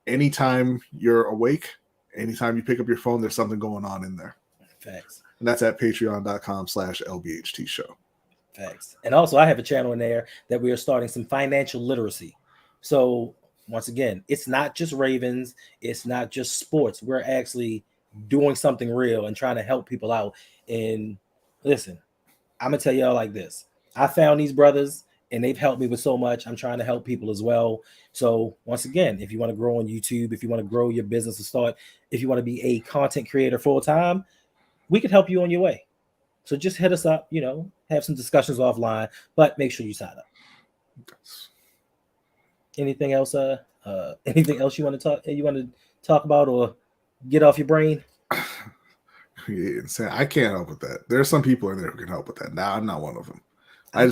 Anytime you're awake, anytime you pick up your phone, there's something going on in there. Facts. And that's at patreon.com/LBHT show. Facts. And also I have a channel in there that we are starting some financial literacy. So once again, it's not just Ravens. It's not just sports. We're actually doing something real and trying to help people out. And listen, I'm going to tell y'all like this. I found these brothers and they've helped me with so much. I'm trying to help people as well. So once again, if you want to grow on YouTube, if you want to grow your business if you want to be a content creator full time, we can help you on your way. So just hit us up, have some discussions offline, but make sure you sign up. Anything else? Anything else you want to talk about or get off your brain? Yeah, I can't help with that. There are some people in there who can help with that. Now I'm not one of them. I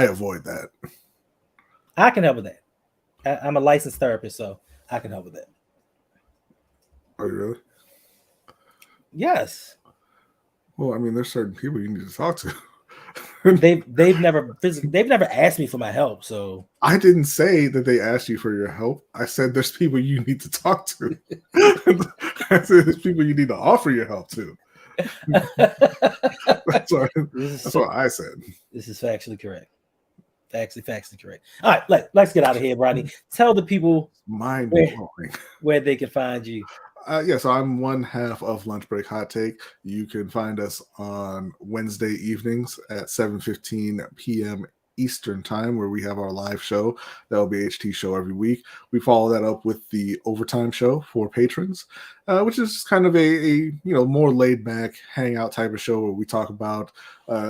avoid that. I can help with that. I'm a licensed therapist, so I can help with that. Are you really? Yes. Well, I mean, there's certain people you need to talk to. they've never asked me for my help, so I didn't say that they asked you for your help. I said there's people you need to talk to. I said there's people you need to offer your help to. That's what I said. This is factually correct. Factually correct. All right, let's get out of here, Rodney. Tell the people mind-blowing where they can find you. So I'm one half of Lunch Break Hot Take. You can find us on Wednesday evenings at 7:15 p.m. Eastern Time, where we have our live show, the LBHT show every week. We follow that up with the overtime show for patrons, which is kind of a more laid back hangout type of show where we talk about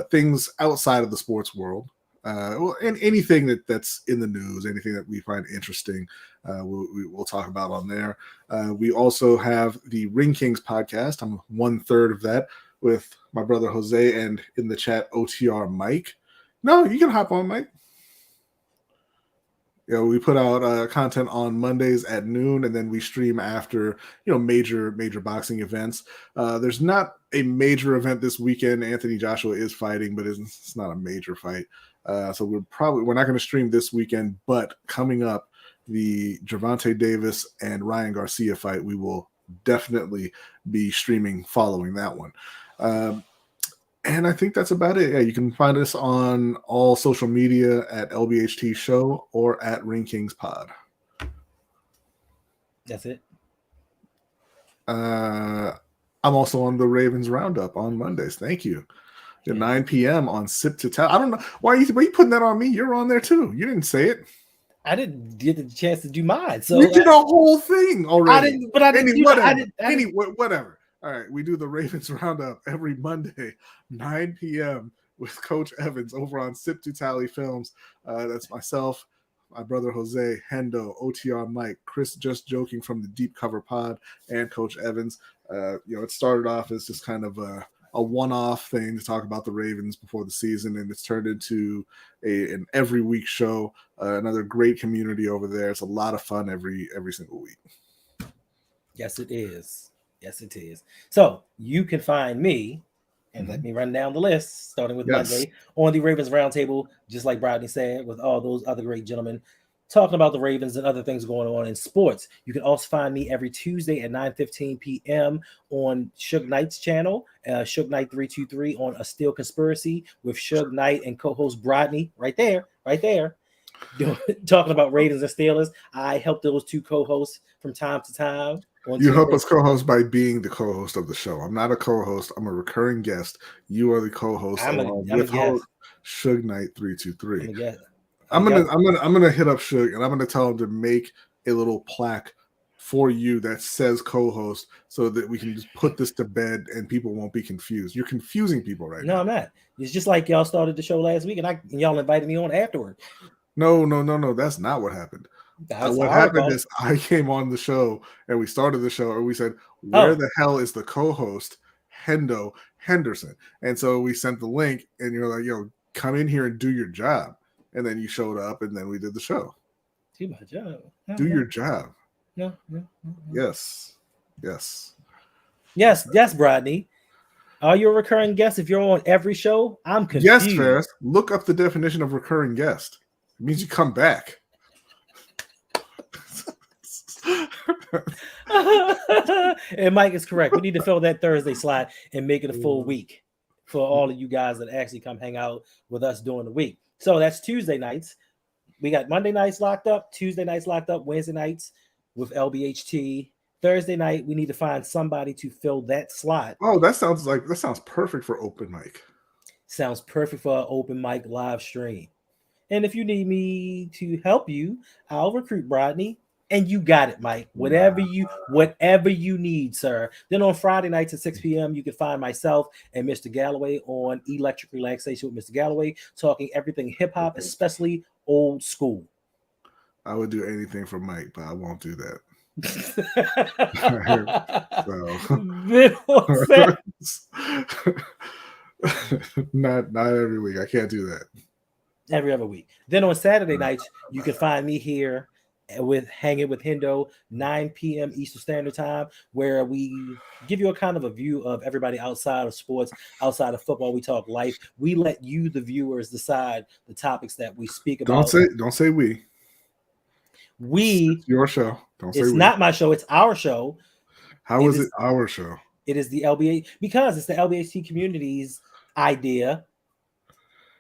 things outside of the sports world. And anything that's in the news, anything that we find interesting, we'll talk about on there. We also have the Ring Kings podcast. I'm 1/3 of that with my brother Jose, and in the chat OTR Mike. No, you can hop on, Mike. We put out content on Mondays at noon, and then we stream after major boxing events. There's not a major event this weekend. Anthony Joshua is fighting, but it's not a major fight. So we're not going to stream this weekend, but coming up, the Gervonta Davis and Ryan Garcia fight, we will definitely be streaming following that one. And I think that's about it. Yeah, you can find us on all social media at LBHT Show or at Ring Kings Pod. That's it. I'm also on the Ravens Roundup on Mondays. Thank you. At 9 p.m. on Sip to Tell. I don't know why are you putting that on me. You're on there too. You didn't say it. I didn't get the chance to do mine. So we did a whole thing already. I didn't. Whatever. All right, we do the Ravens Roundup every Monday, 9 p.m. with Coach Evans over on Sip to Tally Films. That's myself, my brother Jose, Hendo, OTR Mike, Chris Just Joking from the Deep Cover Pod, and Coach Evans. It started off as just kind of a one-off thing to talk about the Ravens before the season, and it's turned into an every week show. Another great community over there. It's a lot of fun every single week. Yes, it is. Yes, it is. So you can find me, and let me run down the list, starting with Monday, on the Ravens Roundtable, just like Rodney said, with all those other great gentlemen talking about the Ravens and other things going on in sports. You can also find me every Tuesday at 9:15 p.m. on Suge Knight's channel, Suge Knight 323 on A Steel Conspiracy with Suge Knight and co-host Rodney, right there, talking about Ravens and Steelers. I help those two co-hosts from time to time. You help us co-host by being the co-host of the show. I'm not a co-host. I'm a recurring guest. You are the co-host with host Suge Knight 323. I'm gonna hit up Suge and I'm gonna tell him to make a little plaque for you that says co-host so that we can just put this to bed and people won't be confused. You're confusing people right now. No, I'm not. It's just like y'all started the show last week and y'all invited me on afterward. No. That's not what happened. What happened is I came on the show and we started the show and we said, where the hell is the co-host Henderson? And so we sent the link and you're like, come in here and do your job. And then you showed up and then we did the show. Do my job. Do your job. No. Yes, Rodney. Are you a recurring guest if you're on every show? I'm confused. Yes, Ferris. Look up the definition of recurring guest. It means you come back. And Mike is correct. We need to fill that Thursday slot and make it a full week for all of you guys that actually come hang out with us during the week. So that's Tuesday nights. We got Monday nights locked up, Tuesday nights locked up, Wednesday nights with LBHT. Thursday night, we need to find somebody to fill that slot. Oh, that sounds perfect for open mic. Sounds perfect for an open mic live stream. And if you need me to help you, I'll recruit Rodney. And you got it, Mike. Whatever you need, sir. Then on Friday nights at 6 p.m., you can find myself and Mr. Galloway on Electric Relaxation with Mr. Galloway, talking everything hip-hop, especially old school. I would do anything for Mike, but I won't do that. Not every week. I can't do that. Every other week. Then on Saturday nights, you can find me here with Hanging with Hendo, 9 p.m. Eastern Standard Time, where we give you a kind of a view of everybody outside of sports, outside of football. We talk life. We let you, the viewers, decide the topics that we speak about. Don't say we. It's your show. Don't say we. It's not my show. It's our show. How is it our show? It is the LBA because it's the LBHT community's idea.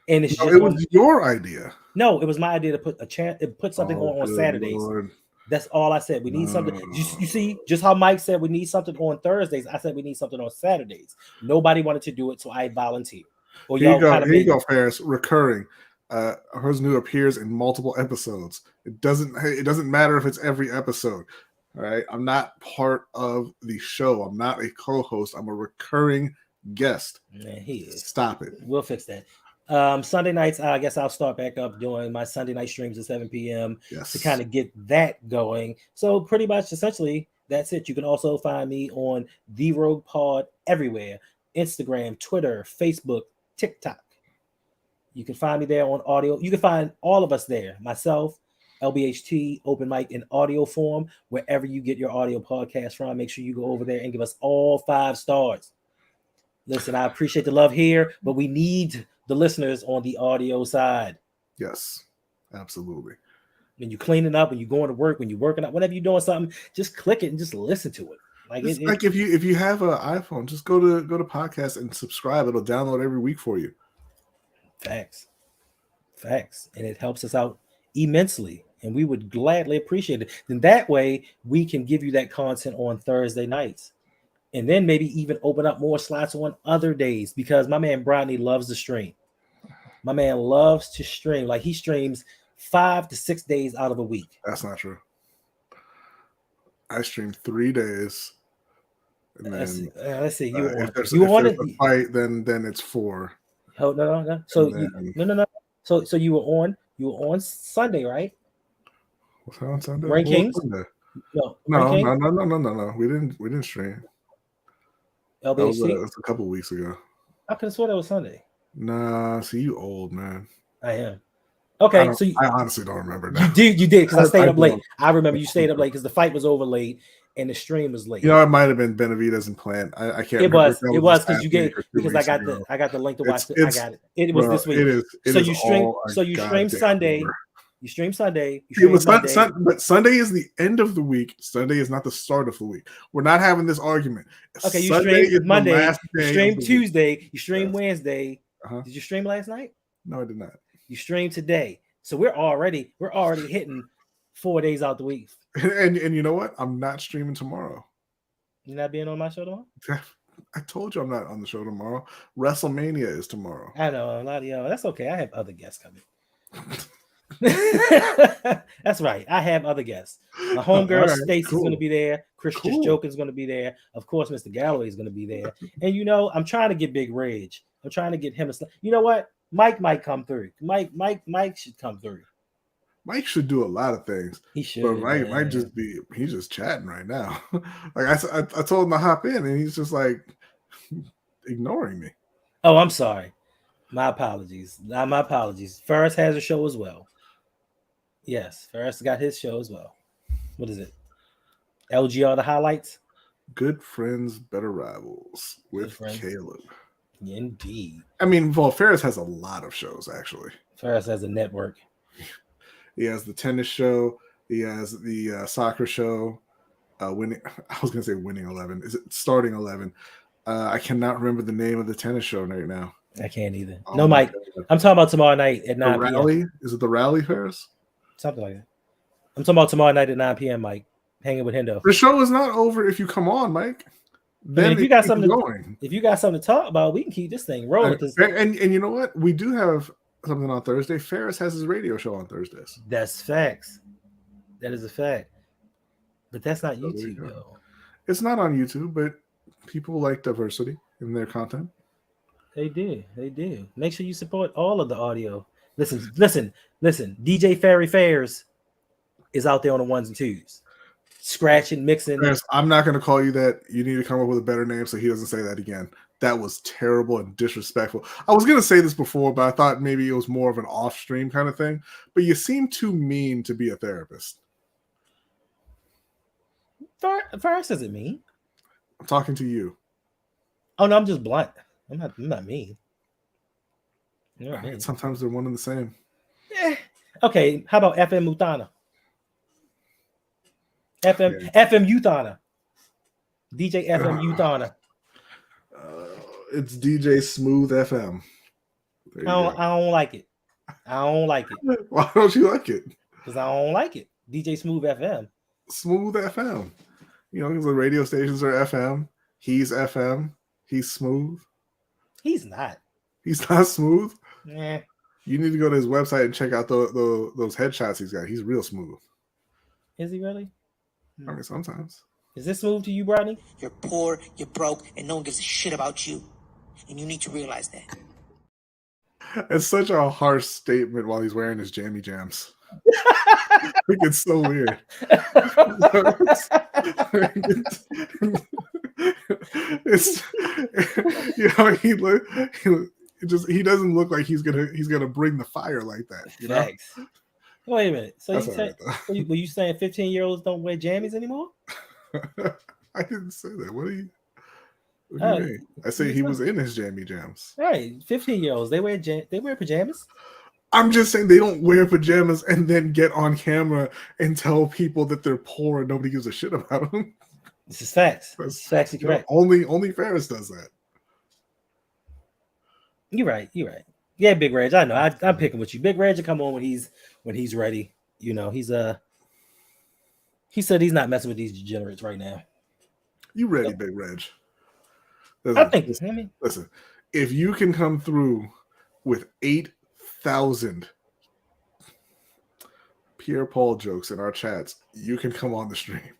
And it was your idea. No, it was my idea to put something on Saturdays. Lord. That's all I said. We need something. You see, just how Mike said we need something on Thursdays. I said we need something on Saturdays. Nobody wanted to do it, so I volunteered. Or Here you go, Ferris. Recurring. Hers new appears in multiple episodes. It doesn't matter if it's every episode. All right. I'm not part of the show. I'm not a co-host. I'm a recurring guest. Man, he is. Stop it. We'll fix that. Sunday nights, I guess I'll start back up doing my Sunday night streams at 7 p.m. to kind of get that going. So pretty much, essentially, that's it. You can also find me on The Rogue Pod everywhere. Instagram, Twitter, Facebook, TikTok. You can find me there on audio. You can find all of us there. Myself, LBHT, Open Mic in audio form, wherever you get your audio podcast from. Make sure you go over there and give us all 5 stars. Listen, I appreciate the love here, but we need the listeners on the audio side. Yes, absolutely. When you're cleaning up, when you're going to work, when you're working out, whenever you're doing something, just click it and just listen to it. Like if you have an iPhone, just go to podcast and subscribe. It'll download every week for you. Facts. And it helps us out immensely, and we would gladly appreciate it. Then that way we can give you that content on Thursday nights. And then maybe even open up more slots on other days, because my man Brodney loves to stream. My man loves to stream. Like, he streams 5 to 6 days out of a week. That's not true. I stream 3 days. And then, let's see. If there's a fight, then it's 4. Oh, no. So no. So you were on Sunday, right? What's on Sunday? Rankings? No. We didn't stream. LBHC? That was a couple weeks ago. I could have sworn that was Sunday. Nah, see, you old, man. I am. Okay, I honestly don't remember now. You did, because I stayed up late. I remember you stayed up late because the fight was over late and the stream was late. You know, it might have been Benavidez and Plant. I can't. It was because you gave, because I got the link to watch it. I got it. It was this week. So you stream Sunday. You stream Sunday. But Sunday is the end of the week. Sunday is not the start of the week. We're not having this argument. Okay, you stream Monday. You stream Tuesday. You stream Wednesday. Did you stream last night? No, I did not. You stream today. So we're already hitting 4 days out the week. And you know what? I'm not streaming tomorrow. You're not being on my show tomorrow? I told you I'm not on the show tomorrow. WrestleMania is tomorrow. I know, a lot of y'all. That's okay. I have other guests coming. That's right. I have other guests. My homegirl Stacy's going to be there. Christian Joker's going to be there. Of course, Mr. Galloway is going to be there. And I'm trying to get Big Reg. I'm trying to get him. You know what? Mike might come through. Mike should come through. Mike should do a lot of things. He should. But Mike might just he's just chatting right now. Like I told him to hop in, and he's just like ignoring me. Oh, I'm sorry. My apologies. My apologies. Ferris has a show as well. Yes, Ferris got his show as well. What is it? LGR, the highlights? Good Friends, Better Rivals with Caleb. Indeed. I mean, well, Ferris has a lot of shows, actually. Ferris has a network. He has the tennis show. He has the soccer show. Winning. I was going to say Winning 11. Is it Starting 11? I cannot remember the name of the tennis show right now. I can't either. No, Mike. God. I'm talking about tomorrow night at 9 p.m. Rally? Is it the Rally, Ferris? Something like that. I'm talking about tomorrow night at 9 p.m., Mike. Hanging with Hendo. The show is not over if you come on, Mike. Then if you got something to talk about, we can keep this thing rolling. And you know what? We do have something on Thursday. Ferris has his radio show on Thursdays. That's facts. That is a fact. But that's not YouTube, though. It's not on YouTube, but people like diversity in their content. They do. Make sure you support all of the audio. Listen. DJ Fairy Fairs is out there on the ones and twos. Scratching, mixing. I'm not going to call you that. You need to come up with a better name so he doesn't say that again. That was terrible and disrespectful. I was going to say this before, but I thought maybe it was more of an off-stream kind of thing. But you seem too mean to be a therapist. Ferris isn't mean. I'm talking to you. Oh, no, I'm just blunt. I'm not mean. Sometimes they're one and the same. Yeah. Okay, how about FM Mutana? FM Youthana. DJ FM Youthana. It's DJ Smooth FM. I don't like it. Why don't you like it? Because I don't like it. DJ Smooth FM. Smooth FM. Because the radio stations are FM. He's FM. He's smooth. He's not. He's not smooth? Yeah. You need to go to his website and check out those headshots he's got. He's real smooth. Is he really? I mean, sometimes. Is this smooth to you, Brownie? You're poor, you're broke, and no one gives a shit about you. And you need to realize that. It's such a harsh statement while he's wearing his jammy jams. It's so weird. He doesn't look like he's gonna bring the fire like that. Thanks. Wait a minute. So were you saying 15-year-olds don't wear jammies anymore? I didn't say that. What do you mean? I say he was in his jammy jams. Right, 15-year-olds they wear pajamas. I'm just saying they don't wear pajamas and then get on camera and tell people that they're poor and nobody gives a shit about them. This is facts. That's factually correct. Only Ferris does that. You're right. Yeah, Big Reg. I know. I'm picking with you. Big Reg will come on when he's ready. He said he's not messing with these degenerates right now. You ready, Big Reg? Listen, listen, if you can come through with 8,000 Pierre Paul jokes in our chats, you can come on the stream.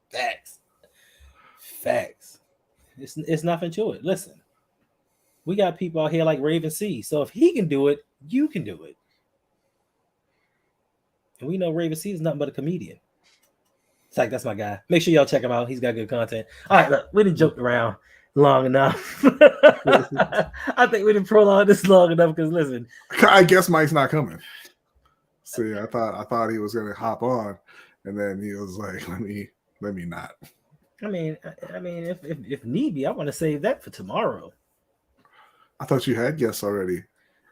Facts. It's nothing to it. Listen, we got people out here like Raven C. So if he can do it, you can do it. And we know Raven C is nothing but a comedian. It's like, that's my guy. Make sure y'all check him out. He's got good content. All right, look, we didn't joke around long enough. I think we didn't prolong this long enough because listen, I guess Mike's not coming. See, I thought he was gonna hop on, and then he was like, let me not. I mean, if need be, I want to save that for tomorrow. I thought you had guests already.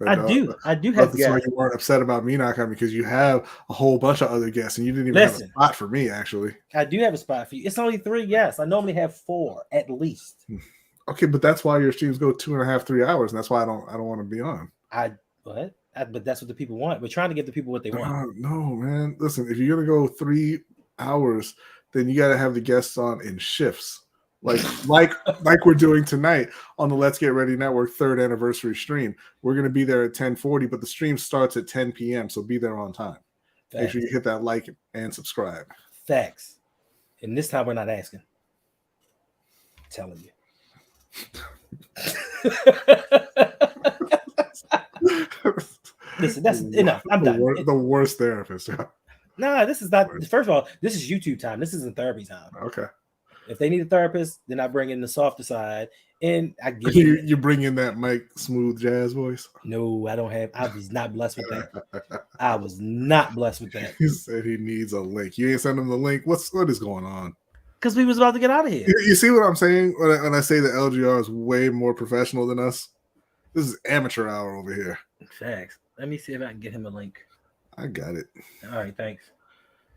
I do have guests. So you weren't upset about me not coming because you have a whole bunch of other guests and you didn't even have a spot for me. Actually, I do have a spot for you. It's only 3 guests. I normally have 4 at least. Okay, but that's why your streams go 2.5, 3 hours, and that's why I don't want to be on. But that's what the people want. We're trying to give the people what they want. No, man. Listen, if you're gonna go 3 hours, then you got to have the guests on in shifts, like we're doing tonight on the Let's Get Ready Network 3rd anniversary stream. We're gonna be there at 10:40, but the stream starts at 10 p.m. So be there on time. Facts. Make sure you hit that like and subscribe. Facts. And this time we're not asking. I'm telling you. Listen, that's enough. I'm done. The worst therapist. Nah, this is not. First of all, this is YouTube time. This isn't therapy time. Okay. If they need a therapist, then I bring in the softer side, and I give you bring in that Mike smooth jazz voice. No, I don't have. I was not blessed with that. I was not blessed with that. He said he needs a link. You ain't send him the link. What is going on? Because we was about to get out of here. You see what I'm saying when I say that LGR is way more professional than us? This is amateur hour over here. Facts. Let me see if I can get him a link. I got it. All right, thanks.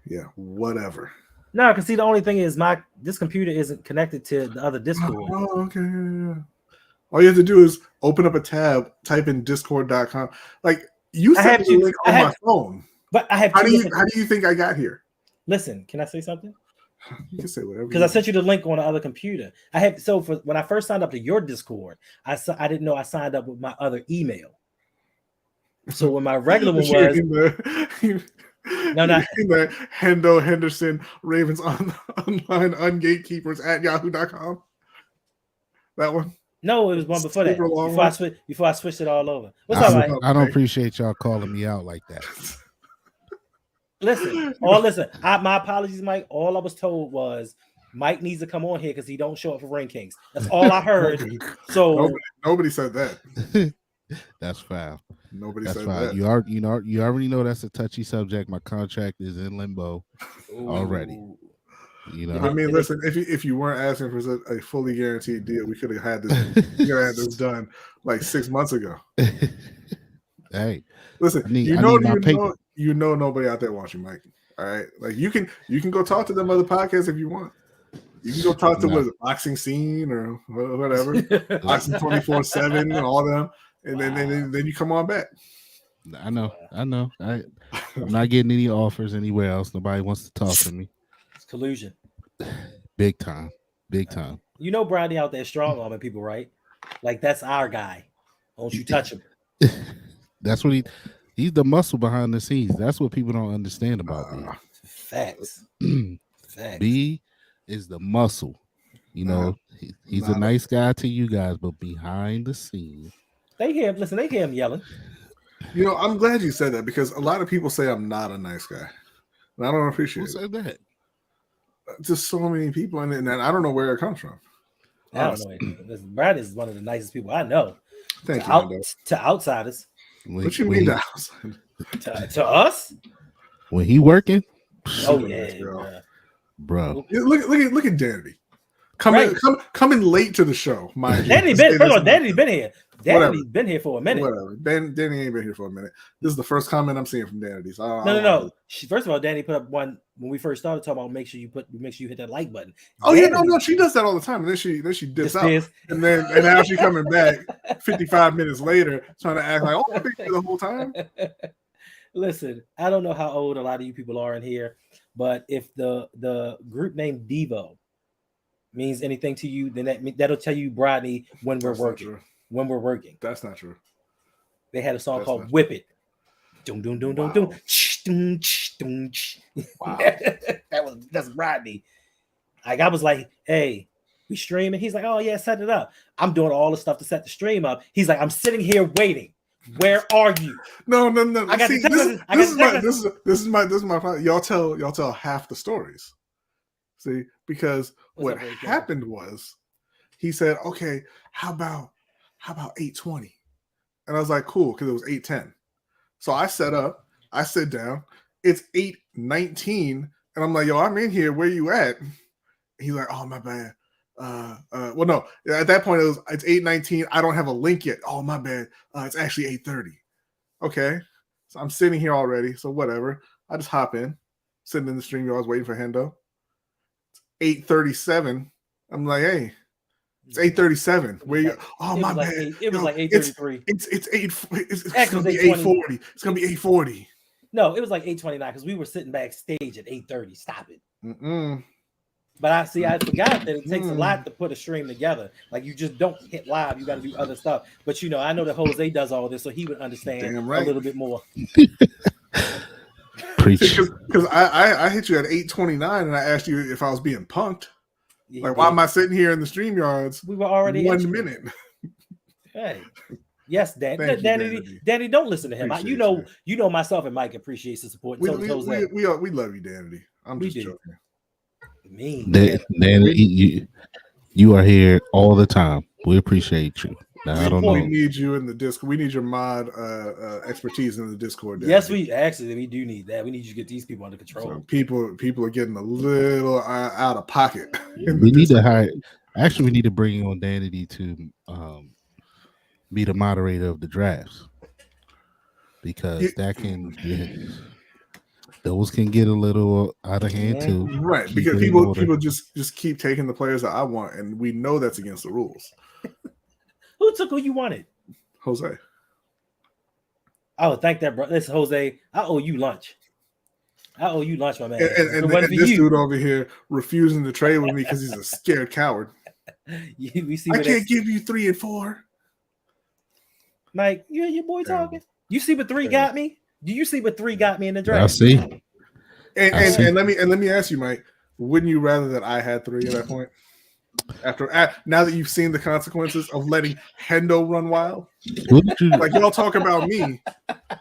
Yeah, whatever. No, because see, the only thing is this computer isn't connected to the other Discord. Oh, okay. Yeah. All you have to do is open up a tab, type in discord.com. Like you sent me the link on my phone. But I have. How do you think I got here? Listen, can I say something? You can say whatever. Because I sent you the link on the other computer. When I first signed up to your Discord, I didn't know I signed up with my other email. So when my regular one was Hendo Henderson Ravens online ungatekeepers at yahoo.com. That one? No, it was one before that. Before I switched it all over. What's up, Mike? I don't appreciate y'all calling me out like that. Listen. My apologies, Mike. All I was told was Mike needs to come on here because he don't show up for Ring Kings. That's all I heard. So nobody said that. That's foul. Nobody that's said fine. that. You already know that's a touchy subject. My contract is in limbo already. You know. I mean, listen. If you weren't asking for a fully guaranteed deal, we could have had this done like 6 months ago. Hey, listen. You know nobody out there wants you, Mike. All right, like you can go talk to them other podcasts if you want. You can go talk to what is it, Boxing Scene or whatever, Boxing 24/7 and all them. And then you come on back. I know. I'm not getting any offers anywhere else. Nobody wants to talk to me. It's collusion. Big time. You know, Brady out there strong arming people, right? Like that's our guy. Don't you touch him. That's what he's the muscle behind the scenes. That's what people don't understand about B. Facts. Facts. B is the muscle. You know, he's a nice guy to you guys, but behind the scenes, they hear him yelling. You know, I'm glad you said that because a lot of people say I'm not a nice guy, and I don't appreciate who said that? Just so many people, and I don't know where it comes from. I don't know. Listen, Brad is one of the nicest people I know. Thank you. To outsiders. What you mean to outsiders? To us? When he working? Oh yeah, bro. Look at Danny. Coming late to the show. Danny's been here. Danny's been here for a minute. Whatever. Danny ain't been here for a minute. This is the first comment I'm seeing from Danny. So No. First of all, Danny put up one when we first started talking about make sure you hit that like button. Oh Danny, no, she does that all the time, and then she dips out, and now she coming back 55 minutes later trying to act like I've been here the whole time. Listen, I don't know how old a lot of you people are in here, but if the group name Devo means anything to you, then that'll tell you, Brodney, when we're working. When we're working. That's not true. They had a song called Whip It. Doom, doom, doom, doom, doom. Wow. That's Brodney. Like I was like, hey, we streaming. He's like, oh yeah, set it up. I'm doing all the stuff to set the stream up. He's like, I'm sitting here waiting. Where are you? No. I got this is my problem. Y'all tell half the stories. See, because what happened was he said, okay, how about 8:20? And I was like, cool, because it was 8:10. So I set up, I sit down, it's 8:19, and I'm like, yo, I'm in here, where you at? And he's like, oh my bad. Well, no, at that point it's 8:19. I don't have a link yet. Oh my bad. It's actually 8:30. Okay. So I'm sitting here already. So whatever. I just hop in, sitting in the stream. I was waiting for Hendo. 8:37. I'm like, hey, it's 8:37. Where you? Oh my bad. It was like 8:33. It's gonna be 8:40. It's gonna be 8:40. No, it was like 8:29 because we were sitting backstage at 8:30. Stop it. But I forgot that it takes a lot to put a stream together. Like you just don't hit live. You got to do other stuff. But I know that Jose does all this, so he would understand a little bit more. Because I hit you at 8:29 and I asked you if I was being punked. Like, why am I sitting here in the StreamYards? We were already 1 minute. Hey, yes, Danny, don't listen to him. You know, myself and Mike appreciates the support. We love you, Danny. I'm just joking. Danny, you are here all the time. We appreciate you. Now, I don't know. We need you in the Discord. We need your mod expertise in the Discord. Danny. Yes, we do need that. We need you to get these people under control. So people are getting a little out of pocket. We need to hire. Actually, we need to bring on Danny to be the moderator of the drafts because those can get a little out of hand too. Right, because people just keep taking the players that I want, and we know that's against the rules. Who took who you wanted? Jose. Oh, thank that, bro. Listen, Jose, I owe you lunch. My man. And this dude over here refusing to trade with me because he's a scared coward. I can't give you 3 and 4. Mike, you and your boy talking. You see what 3 got me? Do you see what 3 got me in the draft? I see. And let me ask you, Mike. Wouldn't you rather that I had 3 at that point? Now that you've seen the consequences of letting Hendo run wild, like y'all talk about me,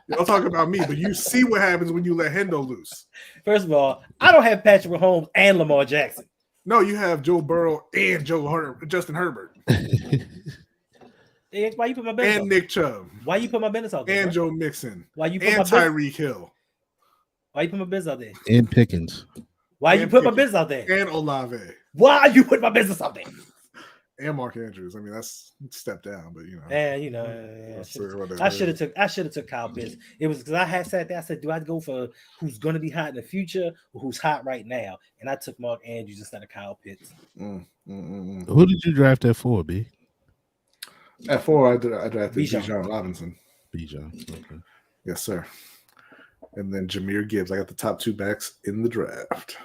but you see what happens when you let Hendo loose. First of all, I don't have Patrick Mahomes and Lamar Jackson. No, you have Joe Burrow and Justin Herbert. Why you put my business and Nick Chubb? Why you put my business out there? And Joe Mixon. Why you put and Tyreek Hill? Why you put my business out there? And Pickens. Why you put my business out there? And Olave. Why you put my business out there? And Mark Andrews. I mean, that's a step down, but I should have took Kyle Pitts. It was because I had sat there. I said, do I go for who's going to be hot in the future or who's hot right now? And I took Mark Andrews instead of Kyle Pitts. Who did you draft that for, B? At 4, I drafted Bijan Robinson. Bijan. Okay. Yes, sir. And then Jahmyr Gibbs. I got the top 2 backs in the draft.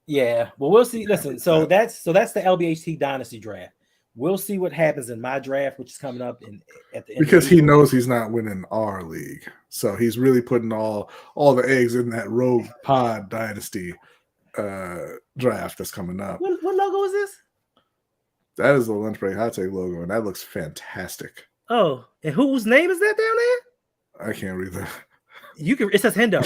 Yeah, well, we'll see. Listen, so that's the LBHT Dynasty draft. We'll see what happens in my draft, which is coming up at the end. Because he knows he's not winning our league, so he's really putting all the eggs in that Rogue Pod Dynasty draft that's coming up. What logo is this? That is the Lunch Break Hot Take logo, and that looks fantastic. Oh, and whose name is that down there? I can't read that. It says Hendo.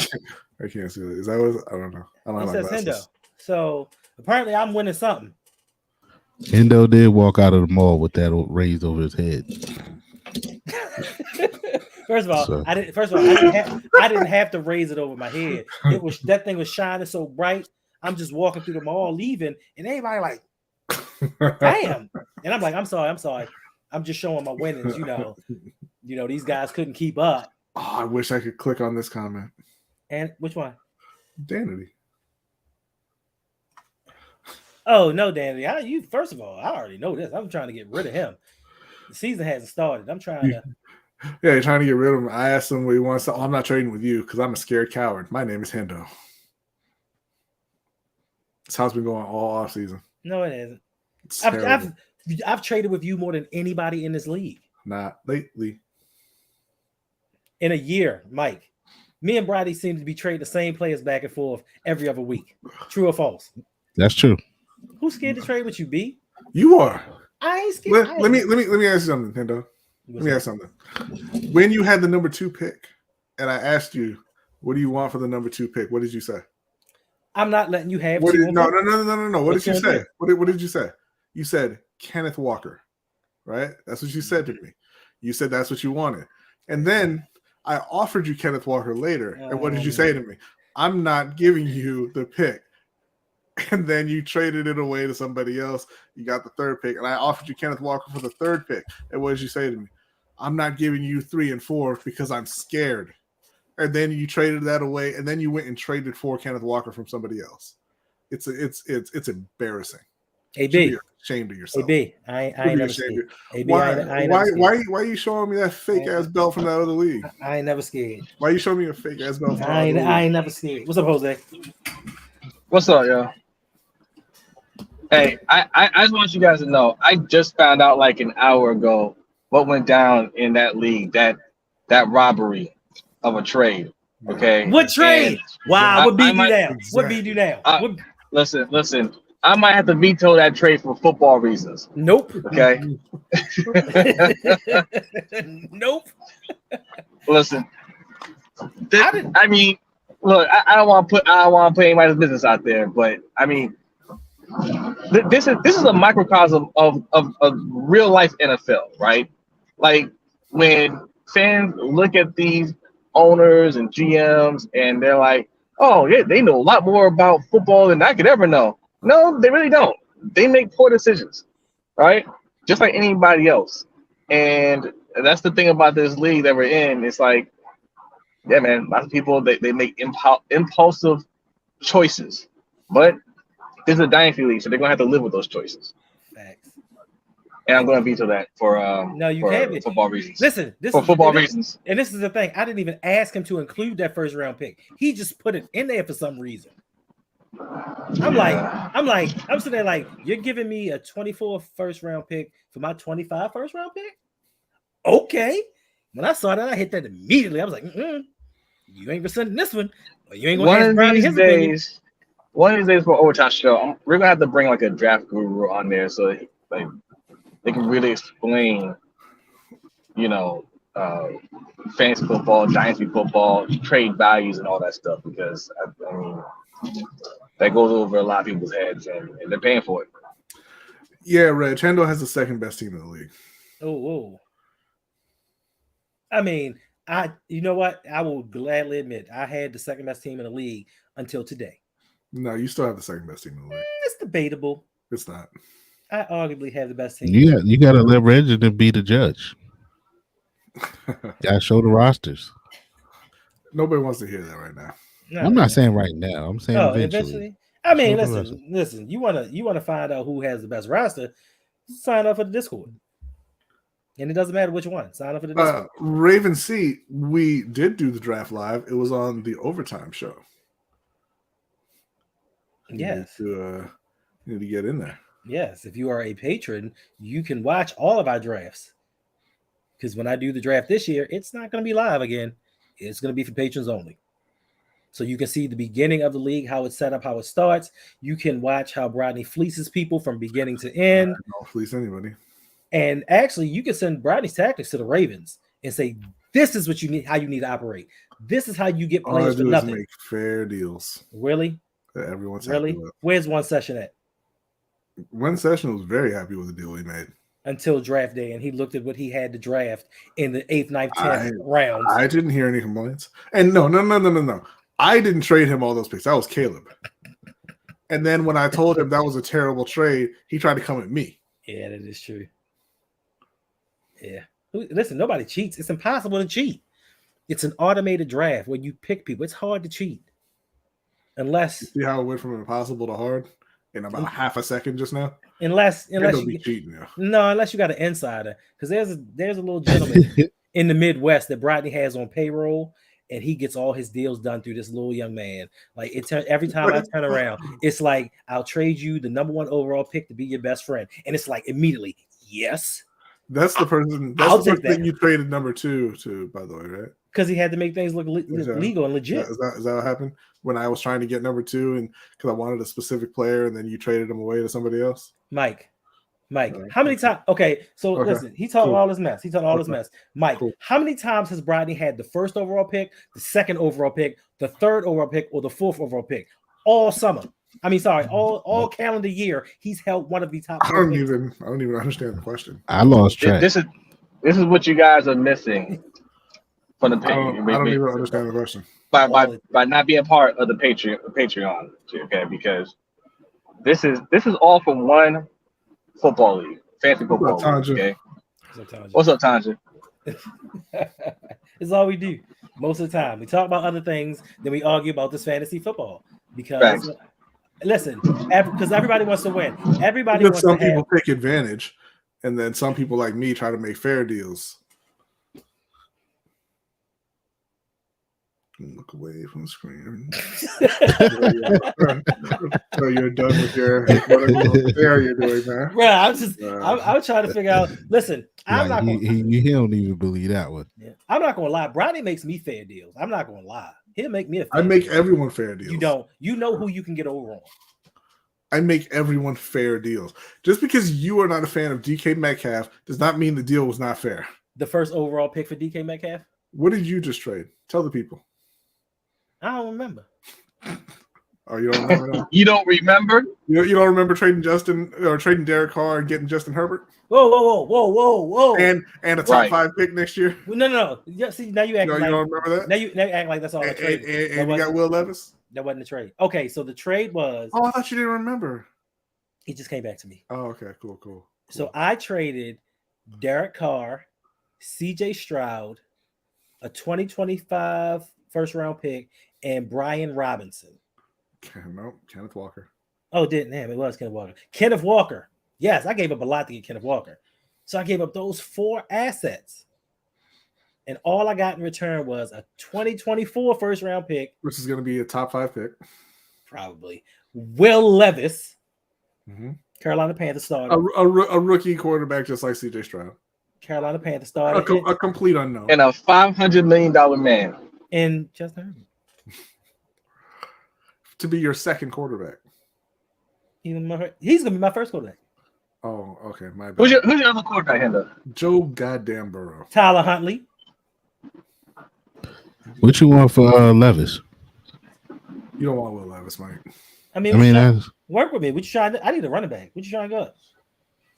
I can't see that. Is that what? I don't know. I don't have my glasses. Hendo. So apparently, I'm winning something. Hendo did walk out of the mall with that raised over his head. First of all, I didn't have to raise it over my head. That thing was shining so bright. I'm just walking through the mall, leaving, and everybody like, damn. And I'm like, I'm sorry. I'm just showing my winnings. You know, these guys couldn't keep up. Oh, I wish I could click on this comment. And which one? Danity. Oh no, Danny! First of all, I already know this. I'm trying to get rid of him. The season hasn't started. I'm trying to. Yeah, you're trying to get rid of him. I asked him what he wants. I'm not trading with you because I'm a scared coward. My name is Hendo. That's how it's been going all off season. No, it isn't. I've traded with you more than anybody in this league. Not lately. In a year, Mike. Me and Brady seem to be trading the same players back and forth every other week. True or false? That's true. Who's scared to trade with you, B? You are. I ain't scared. Let me ask you something, Hendo. Let me ask you something. When you had the number 2 pick, and I asked you, "What do you want for the number 2 pick?" What did you say? I'm not letting you have. No. What did you say? What did you say? You said Kenneth Walker, right? That's what you said to me. You said that's what you wanted, and then I offered you Kenneth Walker later, and what did you say to me? I'm not giving you the pick. And then you traded it away to somebody else. You got the 3rd pick, and I offered you Kenneth Walker for the 3rd pick. And what did you say to me? I'm not giving you 3 and 4 because I'm scared. And then you traded that away, and then you went and traded for Kenneth Walker from somebody else. It's embarrassing. AB, ashamed of yourself. AB, I ain't never scared. AB, why are you showing me that fake ass belt from that other league? I ain't never scared. Why are you showing me a fake ass belt? From I ain't never scared. What's up, Jose? What's up, yo? Hey, I just want you guys to know, I just found out like an hour ago what went down in that league, that robbery of a trade. Okay. What trade? What beat you down? What beat you down? Listen. I might have to veto that trade for football reasons. Nope. Okay. Nope. Listen. I mean, look, I don't want to put anybody's business out there, but I mean, this is a microcosm of real life NFL, right? Like when fans look at these owners and GMs and they're like, oh yeah, they know a lot more about football than I could ever know. No, they really don't. They make poor decisions, right? Just like anybody else. And that's the thing about this league that we're in. It's like, yeah, man, lots of people, they make impulsive choices. But this is a dynasty league, so they're going to have to live with those choices. Facts. And I'm going to veto that for football reasons. Listen, reasons. And this is the thing. I didn't even ask him to include that 1st round pick. He just put it in there for some reason. I'm sitting there like, you're giving me a 24 1st round pick for my 25 1st round pick? Okay. When I saw that, I hit that immediately. I was like, you ain't rescinding this one. Or you ain't going to ask Brownie his opinion. One of these days for Overtime Show, we're gonna have to bring like a draft guru on there so like they can really explain, fantasy football, dynasty football, trade values, and all that stuff. Because I mean, that goes over a lot of people's heads, and they're paying for it. Yeah, Reg. Hendo has the 2nd best team in the league. Oh. I mean, you know what? I will gladly admit I had the 2nd best team in the league until today. No, you still have the 2nd best team in the league. It's debatable. It's not. I arguably have the best team. You got to let Reggie be the judge. Got to show the rosters. Nobody wants to hear that right now. No, I'm not saying right now. I'm saying eventually. I mean, listen. You want to find out who has the best roster? Sign up for the Discord. And it doesn't matter which one. Sign up for the Discord. Raven C, we did do the draft live. It was on the Overtime show. Yes. You need to get in there. Yes. If you are a patron, you can watch all of our drafts. Because when I do the draft this year, it's not going to be live again. It's going to be for patrons only. So you can see the beginning of the league, how it's set up, how it starts. You can watch how Brodney fleeces people from beginning to end. I don't fleece anybody. And actually, you can send Brodney's tactics to the Ravens and say, this is what you need, how you need to operate. This is how you get players for nothing. Make fair deals. Really? Everyone's really? Happy with. Where's one session at? One session was very happy with the deal he made. Until draft day, and he looked at what he had to draft in the 8th, 9th, 10th rounds. I didn't hear any complaints. And no. I didn't trade him all those picks. That was Caleb. And then when I told him that was a terrible trade, he tried to come at me. Yeah, that is true. Yeah. Listen, nobody cheats. It's impossible to cheat. It's an automated draft when you pick people. It's hard to cheat. Unless you see how it went from impossible to hard in about half a second just now? Unless you cheating, unless you got an insider. Because there's a little gentleman in the Midwest that Brodney has on payroll. And he gets all his deals done through this little young man. Like every time I turn around, it's like, I'll trade you the number 1 overall pick to be your best friend. And it's like immediately, yes. That's the person. That's the person you traded number 2 to, by the way, right? Because he had to make things look legal and legit. Is that what happened? When I was trying to get number 2 and because I wanted a specific player and then you traded him away to somebody else? Mike, how many times? Okay, so listen, he talked all his mess. Mike, how many times has Brodney had the 1st overall pick, the 2nd overall pick, the 3rd overall pick, or the 4th overall pick all summer? I mean, sorry, all calendar year, he's held one of the top. I don't even understand the question. I lost track. This is what you guys are missing from the page. I don't even understand the question. By not being part of the Patreon, okay? Because this is all from one football league, fantasy football league. Okay. What's up, Tanja? It's all we do most of the time. We talk about other things, then we argue about this fantasy football. Because listen, because everybody wants to win. Everybody wants some people take advantage, and then some people like me try to make fair deals. Look away from the screen. So you're done with your whatever you're doing, man. Bro, I'm trying to figure out. Listen, I'm not. He don't even believe that one. Yeah, I'm not gonna lie. Brodney makes me fair deals. I'm not gonna lie. He'll make me a fair I make everyone fair deals. You don't. You know who you can get over on. I make everyone fair deals. Just because you are not a fan of DK Metcalf does not mean the deal was not fair. The 1st overall pick for DK Metcalf? What did you just trade? Tell the people. I don't remember. Oh, you don't remember that? You don't remember? You don't remember trading Derek Carr and getting Justin Herbert? Whoa. And a top 5 pick next year? No. Yeah, see, now you act like you don't remember that? Now you act like that's all the trade. And you got Will Levis? That wasn't a trade. Okay, so the trade was. Oh, I thought you didn't remember. He just came back to me. Oh, okay, cool. So I traded Derek Carr, CJ Stroud, a 2025 first-round pick, and Brian Robinson. No, Kenneth Walker. Oh, it was Kenneth Walker. Kenneth Walker. Yes, I gave up a lot to get Kenneth Walker. So I gave up those 4 assets. And all I got in return was a 2024 first-round pick. Which is going to be a top 5 pick. Probably. Will Levis. Mm-hmm. Carolina Panthers starter. A rookie quarterback just like CJ Stroud. Carolina Panthers starter. A complete unknown. And a $500 million man. And Justin Herbert. To be your second quarterback. He's going to be my first quarterback. Oh, okay. My bad. Who's your other quarterback, Hendo? Joe goddamn Burrow. Tyler Huntley. What you want for Levis? You don't want Will Levis, Mike. I mean, work with me. What you trying to? I need a running back. What you trying to go?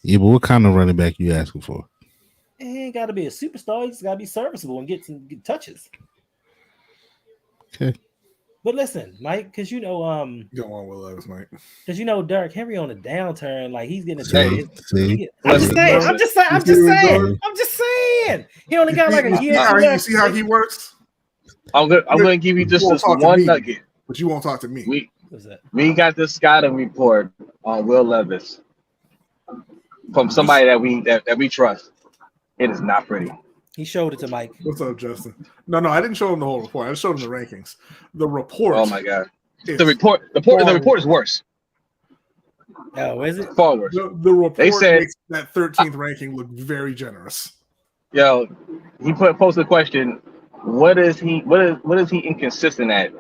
Yeah, but what kind of running back you asking for? It ain't got to be a superstar. He just got to be serviceable and get some good touches. Okay. But listen, Mike, because you know, you don't want Will Levis, Mike. Because you know, Derrick Henry on a downturn, like he's getting. I'm just saying. He only got like a year. You see how he works? I'm going to give you just this one nugget. But you won't talk to me. We got this scouting report on Will Levis from somebody that we trust. It is not pretty. He showed it to Mike. What's up, Justin? No, I didn't show him the whole report. I just showed him the rankings. The report. Oh my god. The report is worse. Oh, is it? Far worse. The report They said makes that 13th ranking look very generous. Yo, he posted a question. What is he inconsistent at?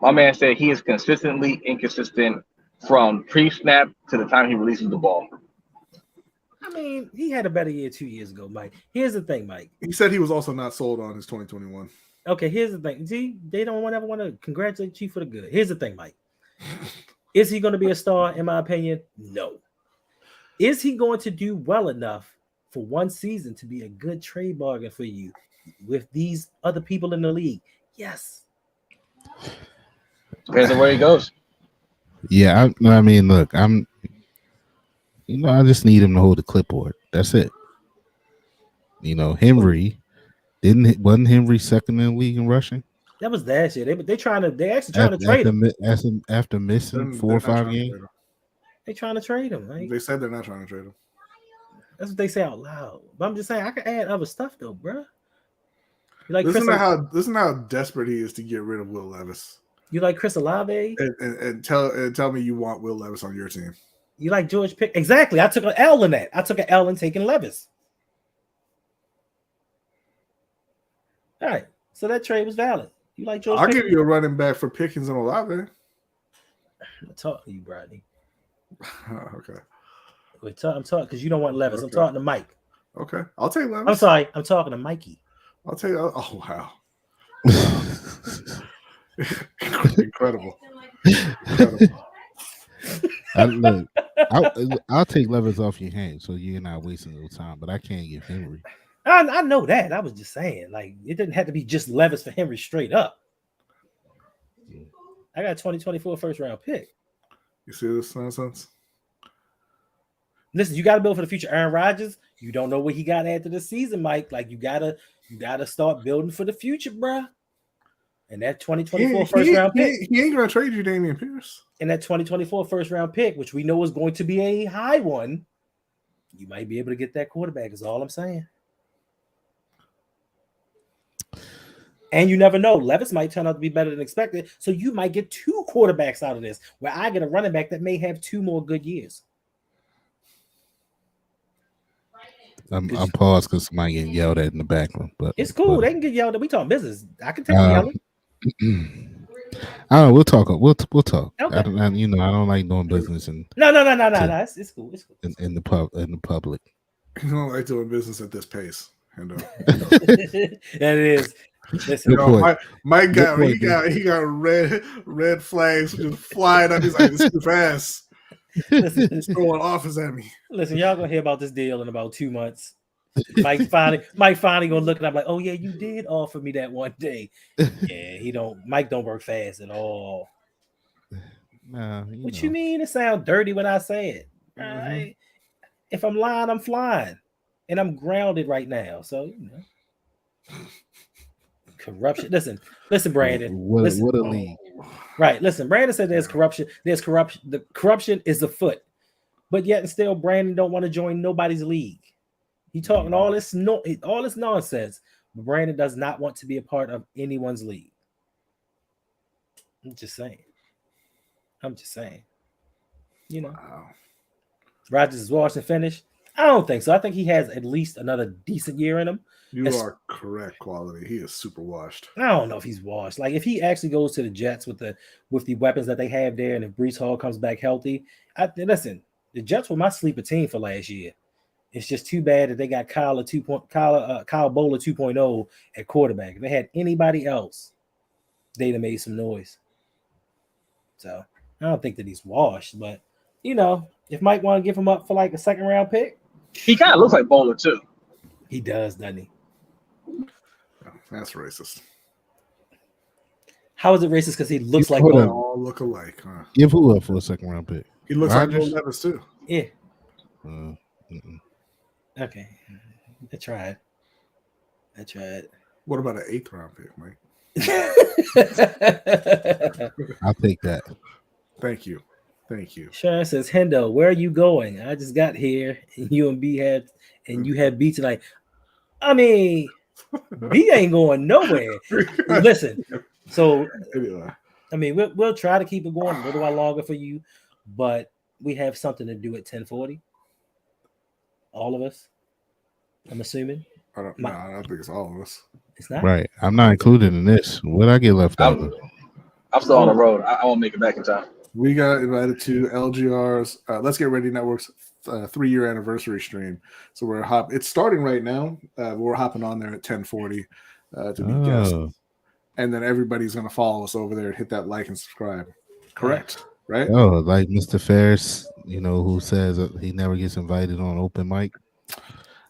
My man said he is consistently inconsistent from pre-snap to the time he releases the ball. I mean, he had a better year 2 years ago, Mike. Here's the thing, Mike. He said he was also not sold on his 2021. Okay, here's the thing. See, they don't ever want to congratulate you for the good. Here's the thing, Mike. Is he going to be a star? In my opinion, no. Is he going to do well enough for one season to be a good trade bargain for you with these other people in the league? Yes. Depends on where he goes. Yeah, I mean, look, I just need him to hold the clipboard. That's it. Henry wasn't Henry second in the league in rushing? That was that shit. They actually trying to trade him after missing 4 or 5 games. They trying to trade him. Right? They said they're not trying to trade him. That's what they say out loud. But I'm just saying I can add other stuff though, bro. Listen to how desperate he is to get rid of Will Levis. You like Chris Olave? And tell me you want Will Levis on your team. You like George Pick? Exactly. I took an L in that. I took an L in taking Levis. All right. So that trade was valid. You like George? I'll give you a running back for Pickens and Olave. I'm talking to you, Bradley. Okay. I'm talking because you don't want Levis. Okay. I'm talking to Mike. Okay. I'll take Levis. I'm sorry. I'm talking to Mikey. I'll take. Oh wow. Incredible. I'll take Levis off your hands so you're not wasting no time, but I can't give Henry. I know that. I was just saying, like, it didn't have to be just Levis for Henry straight up. I got 2024 first round pick. You see this nonsense? Listen, you got to build for the future. Aaron Rodgers, you don't know what he got after the season, Mike. Like, you gotta start building for the future, bruh. And that 2024 first round pick. He ain't gonna trade you, Dameon Pierce. And that 2024 first round pick, which we know is going to be a high one, you might be able to get that quarterback, is all I'm saying. And you never know. Levis might turn out to be better than expected. So you might get 2 quarterbacks out of this, where I get a running back that may have 2 more good years. I'm paused because somebody getting yelled at in the background. But it's cool. They can get yelled at. We talking business. I can take yelling. I don't know. We'll talk. We'll talk. Okay. I don't like doing business and no. It's cool. It's cool. In the public. You don't like doing business at this pace. That is. Listen, Mike got red flags just flying up. He's like, "This is too fast." He's throwing offers at me. Listen, y'all gonna hear about this deal in about 2 months. Mike finally gonna look and I'm like, "Oh yeah, you did offer me that one day." Yeah, Mike don't work fast at all. Nah, you mean? It sounds dirty when I say it. Mm-hmm. Right? If I'm lying, I'm flying, and I'm grounded right now. So corruption. Listen, Brandon. What a league. Right. Listen, Brandon said there's corruption. There's corruption. The corruption is afoot, but yet and still, Brandon don't want to join nobody's league. He talking all this nonsense, but Brandon does not want to be a part of anyone's league. I'm just saying. Wow. Rodgers is washed and finished. I don't think so. I think he has at least another decent year in him. You are correct, quality. He is super washed. I don't know if he's washed. Like, if he actually goes to the Jets with the weapons that they have there, and if Breece Hall comes back healthy, listen, the Jets were my sleeper team for last year. It's just too bad that they got Kyle Bowler 2.0 at quarterback. If they had anybody else, they'd have made some noise. So I don't think that he's washed, but if Mike want to give him up for like a second round pick, he kind of looks like Bowler too. He does, doesn't he? That's racist. How is it racist? Because he looks like they all look alike, huh? Give who up for a second round pick? He looks Rodgers? Like Will Levis too. Yeah. Okay. I tried. What about an 8th round pick, Mike? I'll take that. Thank you. Sean says, Hendo, where are you going? I just got here and you had B tonight. I mean, B ain't going nowhere. Listen, so I mean, we'll try to keep it going a little while longer for you, but we have something to do at 10:40. All of us, I'm assuming. I don't think it's all of us. It's not right. I'm not included in this. What I get left out? I'm still on the road. I won't make it back in time. We got invited to LGR's Let's Get Ready Network's 3-year anniversary stream. So it's starting right now. We're hopping on there at 10:40 to be guests. And then everybody's going to follow us over there and hit that like and subscribe. Correct, right? Oh, like Mr. Ferris, who says he never gets invited on open mic.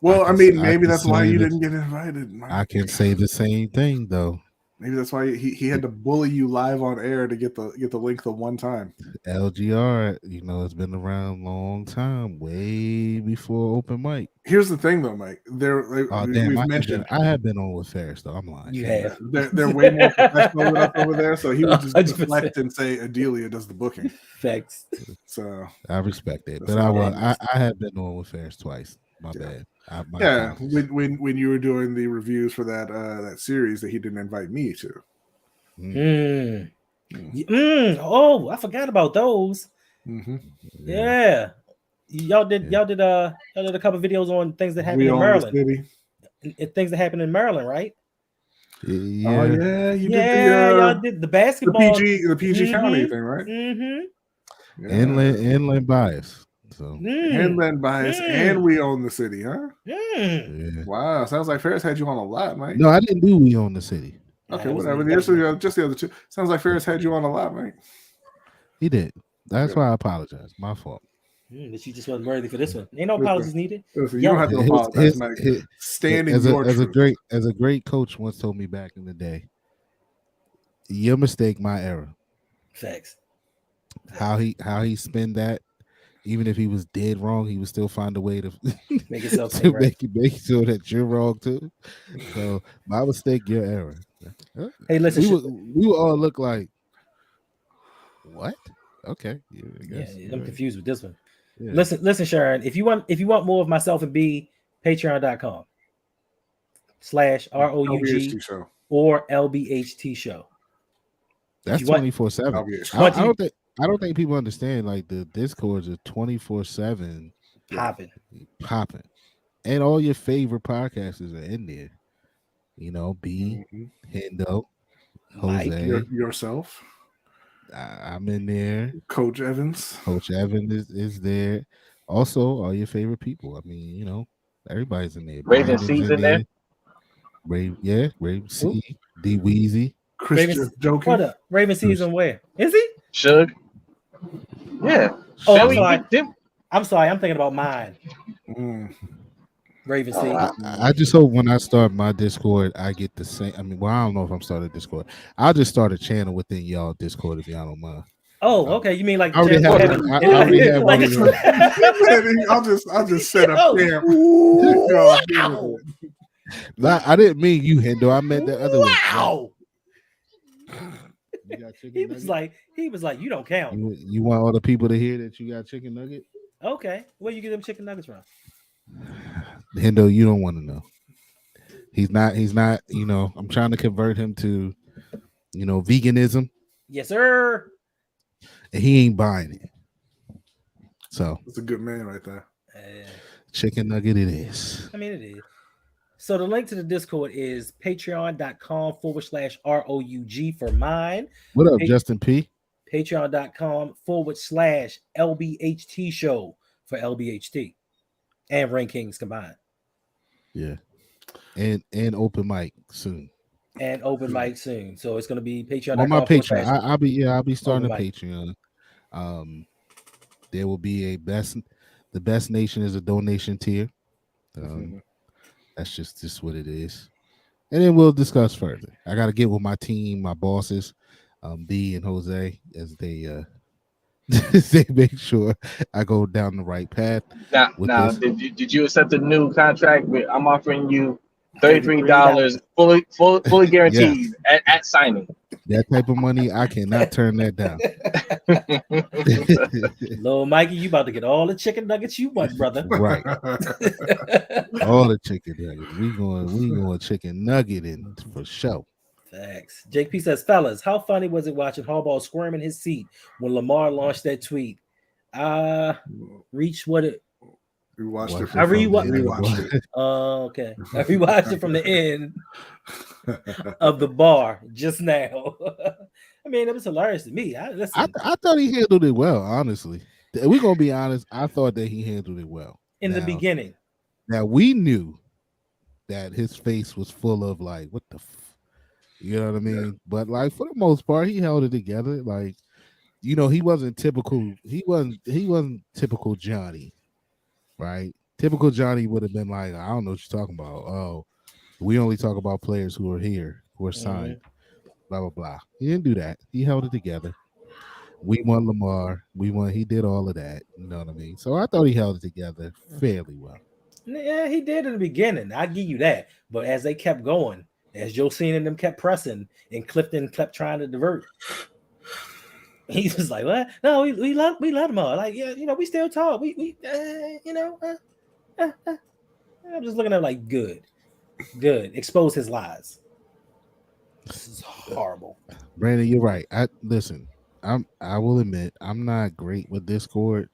Well, I mean, maybe that's why you didn't get invited, Mike. I can say the same thing, though. Maybe that's why he had to bully you live on air to get the link the one time. LGR, it's been around a long time, way before open mic. Here's the thing, though, Mike. I have been on with Ferris, though. I'm lying. You have. They're way more professional than us over there, so he would just deflect and say Adelia does the booking. Facts. So I respect it, but I have been on with Ferris twice. My bad. When you were doing the reviews for that series that he didn't invite me to. Oh, I forgot about those. Mm-hmm. Yeah. Y'all did a couple videos on things that happened in Maryland. Things that happened in Maryland, right? Yeah. Oh yeah, y'all did the basketball, the PG County thing, right? Mm-hmm. Yeah. Inland bias. So inland bias, and we own the city, huh? Yeah. Wow, sounds like Ferris had you on a lot, Mike. No, I didn't do we own the city. Okay, whatever. Just the other two. Sounds like Ferris had you on a lot, Mike. He did. That's why I apologize. My fault. But you just wasn't worthy for this one. Ain't no apologies needed. Listen, you don't have to apologize, Mike. Standing as a great coach once told me back in the day. Your mistake, my error. Facts. How he spin that. Even if he was dead wrong, he would still find a way to make himself to make it so that you're wrong too. So my mistake, your error. Hey, listen, we would all look like what? Okay, I'm confused with this one. Yeah. Listen, Sharon. If you want more of myself and B, patreon.com/ROUG or LBHT show. That's 24/7. I don't think people understand, like, the Discords are 24/7 popping, and all your favorite podcasters are in there. B, Hendo, Jose, yourself. I'm in there. Coach Evans. is there. Also, all your favorite people. I mean, everybody's in there. Raven C's in there. Raven C, D Weezy. Christian joking. What up? Raven C's and where? Is he? Shug. Yeah. Oh, I'm sorry. I'm thinking about mine. Raven C. I just hope when I start my Discord, I get the same. I mean, I don't know if I'm starting Discord. I'll just start a channel within y'all Discord if y'all don't mind. Oh, okay. You mean like I already have one. I'll just set up camp. I didn't mean you, Hendo. I meant the other one. Wow. He was like, you don't count. You want all the people to hear that you got chicken nugget? Okay. Where you get them chicken nuggets from? Hendo, you don't want to know. He's not, I'm trying to convert him to, veganism. Yes, sir. And he ain't buying it. So that's a good man right there. Chicken nugget it is. I mean, it is. So the link to the Discord is patreon.com/ROUG for mine. What up, Justin P? Patreon.com/LBHT show for LBHT and Rain Kings combined. Yeah. And open mic soon. And open mic soon. So it's gonna be Patreon. On my Patreon. I'll be starting a Patreon. There will be the best nation is a donation tier. That's just what it is. And then we'll discuss further. I got to get with my team, my bosses, B and Jose, as they they make sure I go down the right path. Now, did you accept the new contract? I'm offering you $33 fully guaranteed at signing. That type of money, I cannot turn that down. Little Mikey, you about to get all the chicken nuggets you want, brother. Right. All the chicken nuggets. We going chicken nugget in for sure. Facts. Jake P says, fellas, how funny was it watching Harbaugh squirm in his seat when Lamar launched that tweet? Reach what it. We watched it. I rewatched it. Oh, okay. I rewatched it from the end of the bar just now. I mean, it was hilarious to me. I thought he handled it well, honestly. We're going to be honest. I thought that he handled it well. In the beginning. Now, we knew that his face was full of like, what the you know what I mean? Yeah. But like, for the most part, he held it together. Like, you know, he wasn't typical. He wasn't typical Johnny, right? Typical Johnny would have been like, I don't know what you're talking about. Oh, we only talk about players who are here, who are signed, blah, blah, blah. He didn't do that. He held it together. We won Lamar. He did all of that. You know what I mean? So I thought he held it together fairly well. Yeah, he did in the beginning. I give you that. But as they kept going, as Josine and them kept pressing, and Clifton kept trying to divert, he was like, "What? No, we love them all. Like, yeah, you know, we still talk. I'm just looking at it like, good. Expose his lies. This is horrible." Brandon, you're right. I will admit, I'm not great with Discord.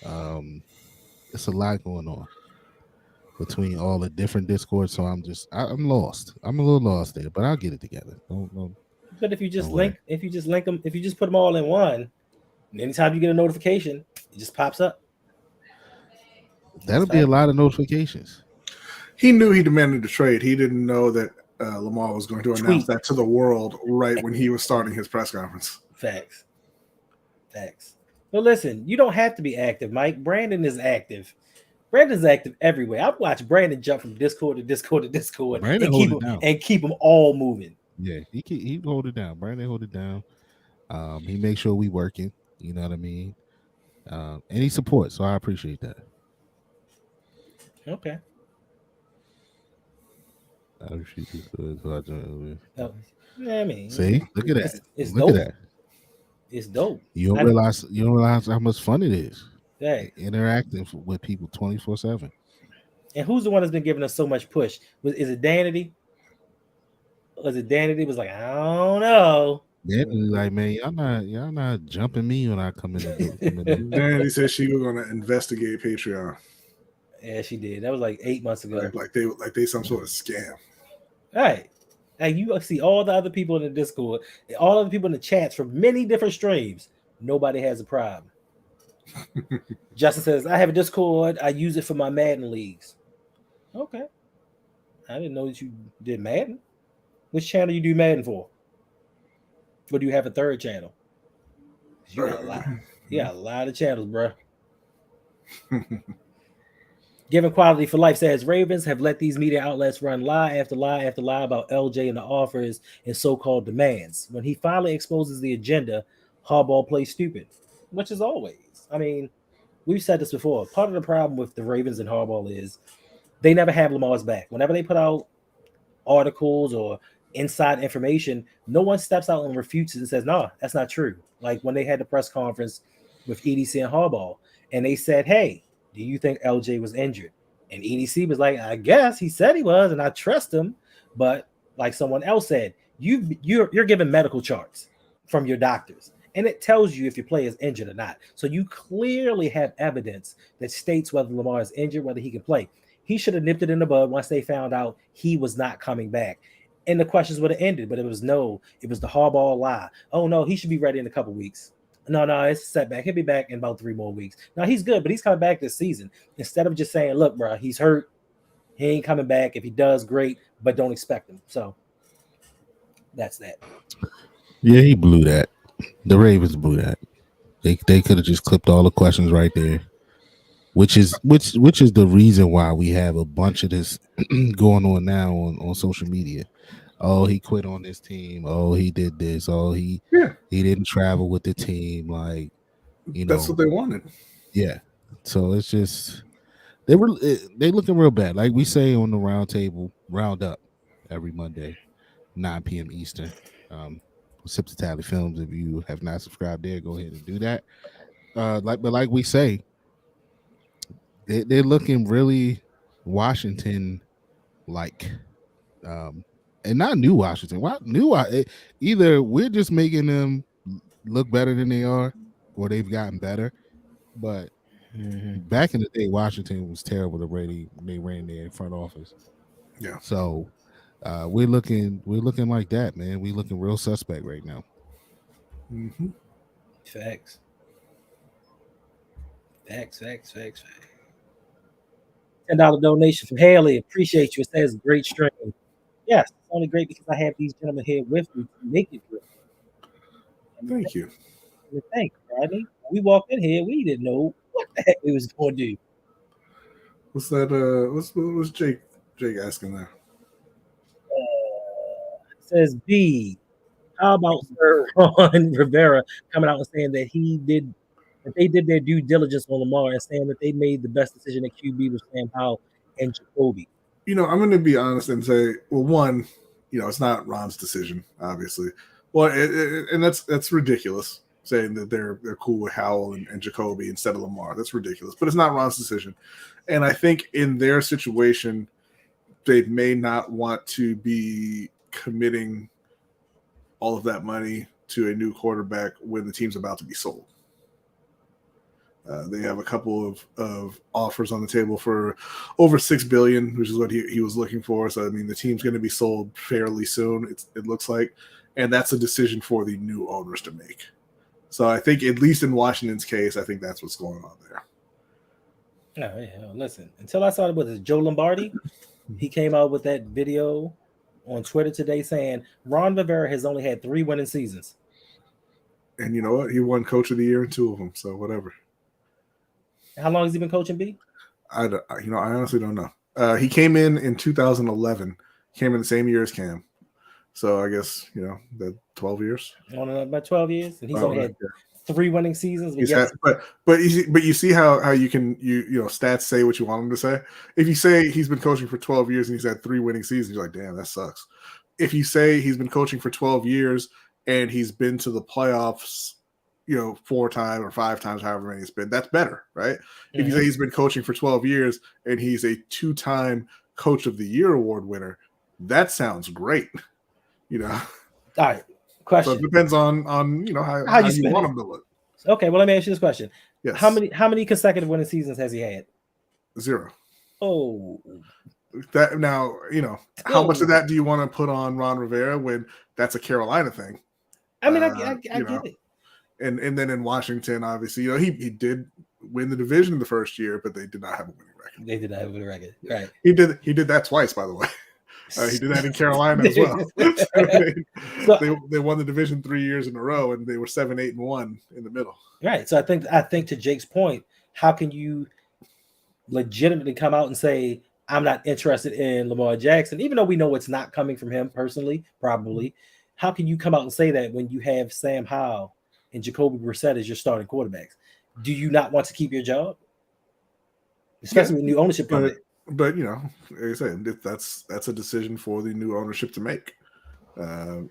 It's a lot going on between all the different Discords, so I'm lost. I'm a little lost there, but I'll get it together. But if you just link them, if you just put them all in one, and anytime you get a notification, it just pops up. That'll be a lot of notifications. He knew he demanded a trade. He didn't know that Lamar was going to announce that to the world right when he was starting his press conference. Facts. Well, listen, you don't have to be active, Mike. Brandon is active. Brandon's active everywhere. I've watched Brandon jump from Discord to Discord to Discord and keep them all moving. Yeah, he hold it down. Brandon hold it down. He makes sure we working. You know what I mean? And he supports, so I appreciate that. Okay. I mean, see, look at that. It's look dope. At that. It's dope. You don't realize how much fun it is. Hey. Interacting with people 24/7. And who's the one that's been giving us so much push? Is it Danity? Was it Danity? Was like, I don't know. Danity like, man, y'all not jumping me when I come in. Danity said she was going to investigate Patreon. Yeah, she did. That was like 8 months ago. Like they some sort of scam. All right. And you see all the other people in the Discord, all other people in the chats from many different streams. Nobody has a problem. Justin says, I have a Discord. I use it for my Madden leagues. Okay. I didn't know that you did Madden. Which channel you do Madden for? Or do you have a third channel? You got a lot. You got a lot of channels, bro. Given Quality for Life says Ravens have let these media outlets run lie after lie after lie about LJ and the offers and so-called demands. When he finally exposes the agenda, Harbaugh plays stupid, which is always. I mean, we've said this before. Part of the problem with the Ravens and Harbaugh is they never have Lamar's back. Whenever they put out articles or inside information, no one steps out and refutes it and says, no, that's not true. Like when they had the press conference with EDC and Harbaugh, and they said, hey, do you think LJ was injured? And EDC was like, I guess he said he was, and I trust him. But like someone else said, you're given medical charts from your doctors, and it tells you if your player is injured or not. So you clearly have evidence that states whether Lamar is injured, whether he can play. He should have nipped it in the bud once they found out he was not coming back. And the questions would have ended, but it was the Harbaugh lie. Oh, no, he should be ready in a couple weeks. No, it's a setback. He'll be back in about 3 more weeks. Now, he's good, but he's coming back this season. Instead of just saying, look, bro, he's hurt. He ain't coming back. If he does, great, but don't expect him. So that's that. Yeah, he blew that. The Ravens blew that. They could have just clipped all the questions right there, which is the reason why we have a bunch of this going on now on social media. Oh, he quit on this team. Oh, he did this. Oh, he didn't travel with the team. Like, you know, that's what they wanted. Yeah. So it's just they looking real bad. Like we say on the round up every Monday, 9 p.m. Eastern. Sip to Tally Films. If you have not subscribed there, go ahead and do that. Like we say, they're looking really Washington like, and not new Washington. Either we're just making them look better than they are, or they've gotten better. But back in the day, Washington was terrible the way they ran their front office. Yeah. So we're looking like that, man. We're looking real suspect right now. Mm-hmm. Facts. $10 donation from Haley. Appreciate you. It says great stream. Yes, it's only great because I have these gentlemen here with me to make it great. Thank you. Thank you, Rodney. We walked in here, we didn't know what the heck we was going to do. What's that? What's Jake asking there? It says B. How about Sir Ron Rivera coming out and saying that they did their due diligence on Lamar and saying that they made the best decision at QB with Sam Howell and Jacoby? I'm going to be honest and say, well, one, it's not Ron's decision, obviously. Well, and that's ridiculous, saying that they're cool with Howell and Jacoby instead of Lamar. That's ridiculous. But it's not Ron's decision. And I think in their situation, they may not want to be committing all of that money to a new quarterback when the team's about to be sold. They have a couple of offers on the table for over $6 billion, which is what he was looking for. So, I mean, the team's going to be sold fairly soon, it looks like. And that's a decision for the new owners to make. So I think, at least in Washington's case, I think that's what's going on there. Oh, yeah. Listen, until I saw it with Joe Lombardi, he came out with that video on Twitter today saying Ron Rivera has only had 3 winning seasons. And you know what? He won Coach of the Year in 2 of them, so whatever. How long has he been coaching, B? I honestly don't know. He came in 2011, came in the same year as Cam. So I guess, that 12 years. About 12 years, and he's only had 3 winning seasons. But you see how you can stats say what you want them to say. If you say he's been coaching for 12 years and he's had 3 winning seasons, you're like, damn, that sucks. If you say he's been coaching for 12 years and he's been to the playoffs, 4 times or 5 times, however many it's been, that's better, right? Mm-hmm. If you say he's been coaching for 12 years and he's a 2-time Coach of the Year award winner, that sounds great. All right. Question. So it depends on how you want him to look. Okay, well, let me ask you this question. Yes. How many consecutive winning seasons has he had? 0. Oh. That now, how much of that do you want to put on Ron Rivera when that's a Carolina thing? I mean, I get it. And then in Washington, obviously, he did win the division the first year, but they did not have a winning record. They did not have a winning record. Right. He did that twice, by the way. He did that in Carolina as well. They won the division 3 years in a row, and they were 7-8-1 in the middle. Right. So I think to Jake's point, how can you legitimately come out and say, I'm not interested in Lamar Jackson, even though we know it's not coming from him personally, probably. How can you come out and say that when you have Sam Howell and Jacoby Brissett as your starting quarterbacks? Do you not want to keep your job? Especially with new ownership coming. But like I said, that's a decision for the new ownership to make, and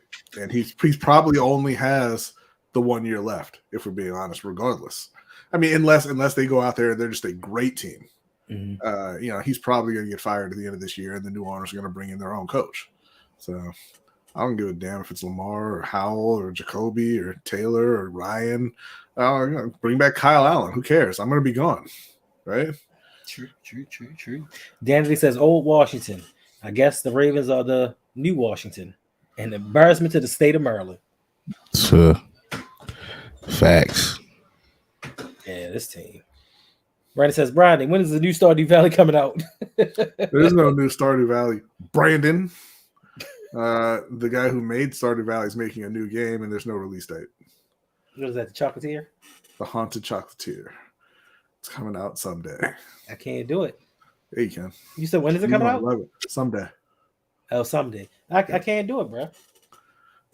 he's probably only has the 1 year left, if we're being honest. Regardless, I mean, unless they go out there and they're just a great team, he's probably going to get fired at the end of this year, and the new owners are going to bring in their own coach. So I don't give a damn if it's Lamar or Howell or Jacoby or Taylor or Ryan. Bring back Kyle Allen. Who cares? I'm going to be gone, right? True. Danley says, old Washington. I guess the Ravens are the new Washington. An embarrassment to the state of Maryland. Facts. Yeah, this team. Brandon says, Brandon, when is the new Stardew Valley coming out? There's no new Stardew Valley. Brandon, the guy who made Stardew Valley, is making a new game, and there's no release date. What is that, the Chocolatier? The Haunted Chocolatier. It's coming out someday. I can't do it. Yeah, you can. You said when is it coming out? Love it. Someday. Oh, someday. I can't do it, bro.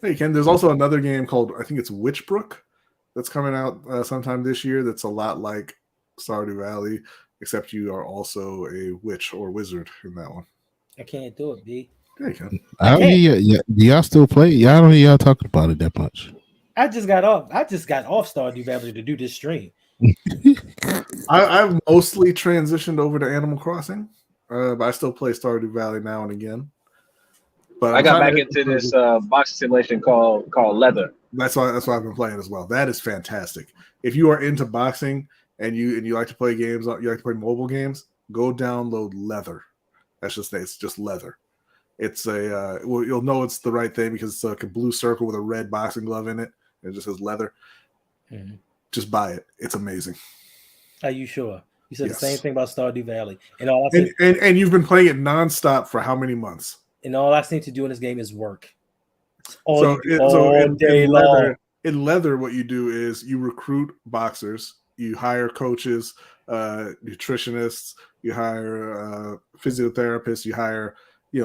Yeah, you can. There's also another game called, I think it's Witchbrook, that's coming out sometime this year. That's a lot like Stardew Valley. except you are also a witch or wizard in that one. I can't do it, B. There you go. I don't hear y'all still play. Y'all don't hear y'all talking about it that much. I just got off Stardew Valley to do this stream. I've mostly transitioned over to Animal Crossing, but I still play Stardew Valley now and again. But I got back into this boxing simulation called Leather. That's why I've been playing as well. That is fantastic. If you are into boxing and you like to play games, you like to play mobile games, go download Leather. It's just leather. It's a you'll know it's the right thing because it's like a blue circle with a red boxing glove in it. It just says leather. Mm-hmm. Just buy it. It's amazing. Are you sure? You said the same thing about Stardew Valley, and you've been playing it nonstop for how many months? And all I seem to do in this game is work. In Leather, what you do is you recruit boxers, you hire coaches, nutritionists, you hire physiotherapists, you hire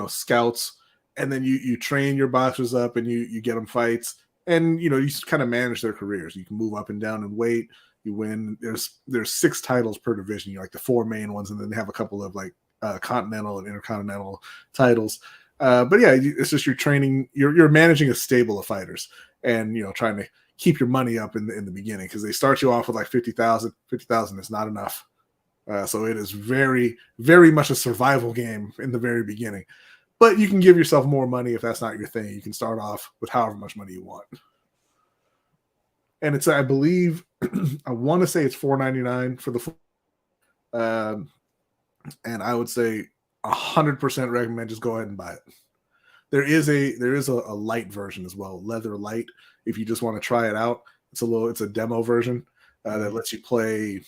scouts, and then you train your boxers up and you get them fights, and you just kind of manage their careers. You can move up and down in weight. You win. There's 6 titles per division. You like the 4 main ones, and then they have a couple of like continental and intercontinental titles. But yeah, it's just you're training. You're managing a stable of fighters, and trying to keep your money up in the beginning because they start you off with like 50,000. 50,000 is not enough. So it is very, very much a survival game in the very beginning. But you can give yourself more money if that's not your thing. You can start off with however much money you want. And it's, I believe, I want to say it's $4.99 for the and I would say 100% recommend just go ahead and buy it. There is a light version as well, Leather Light. If you just want to try it out, it's a demo version that lets you play.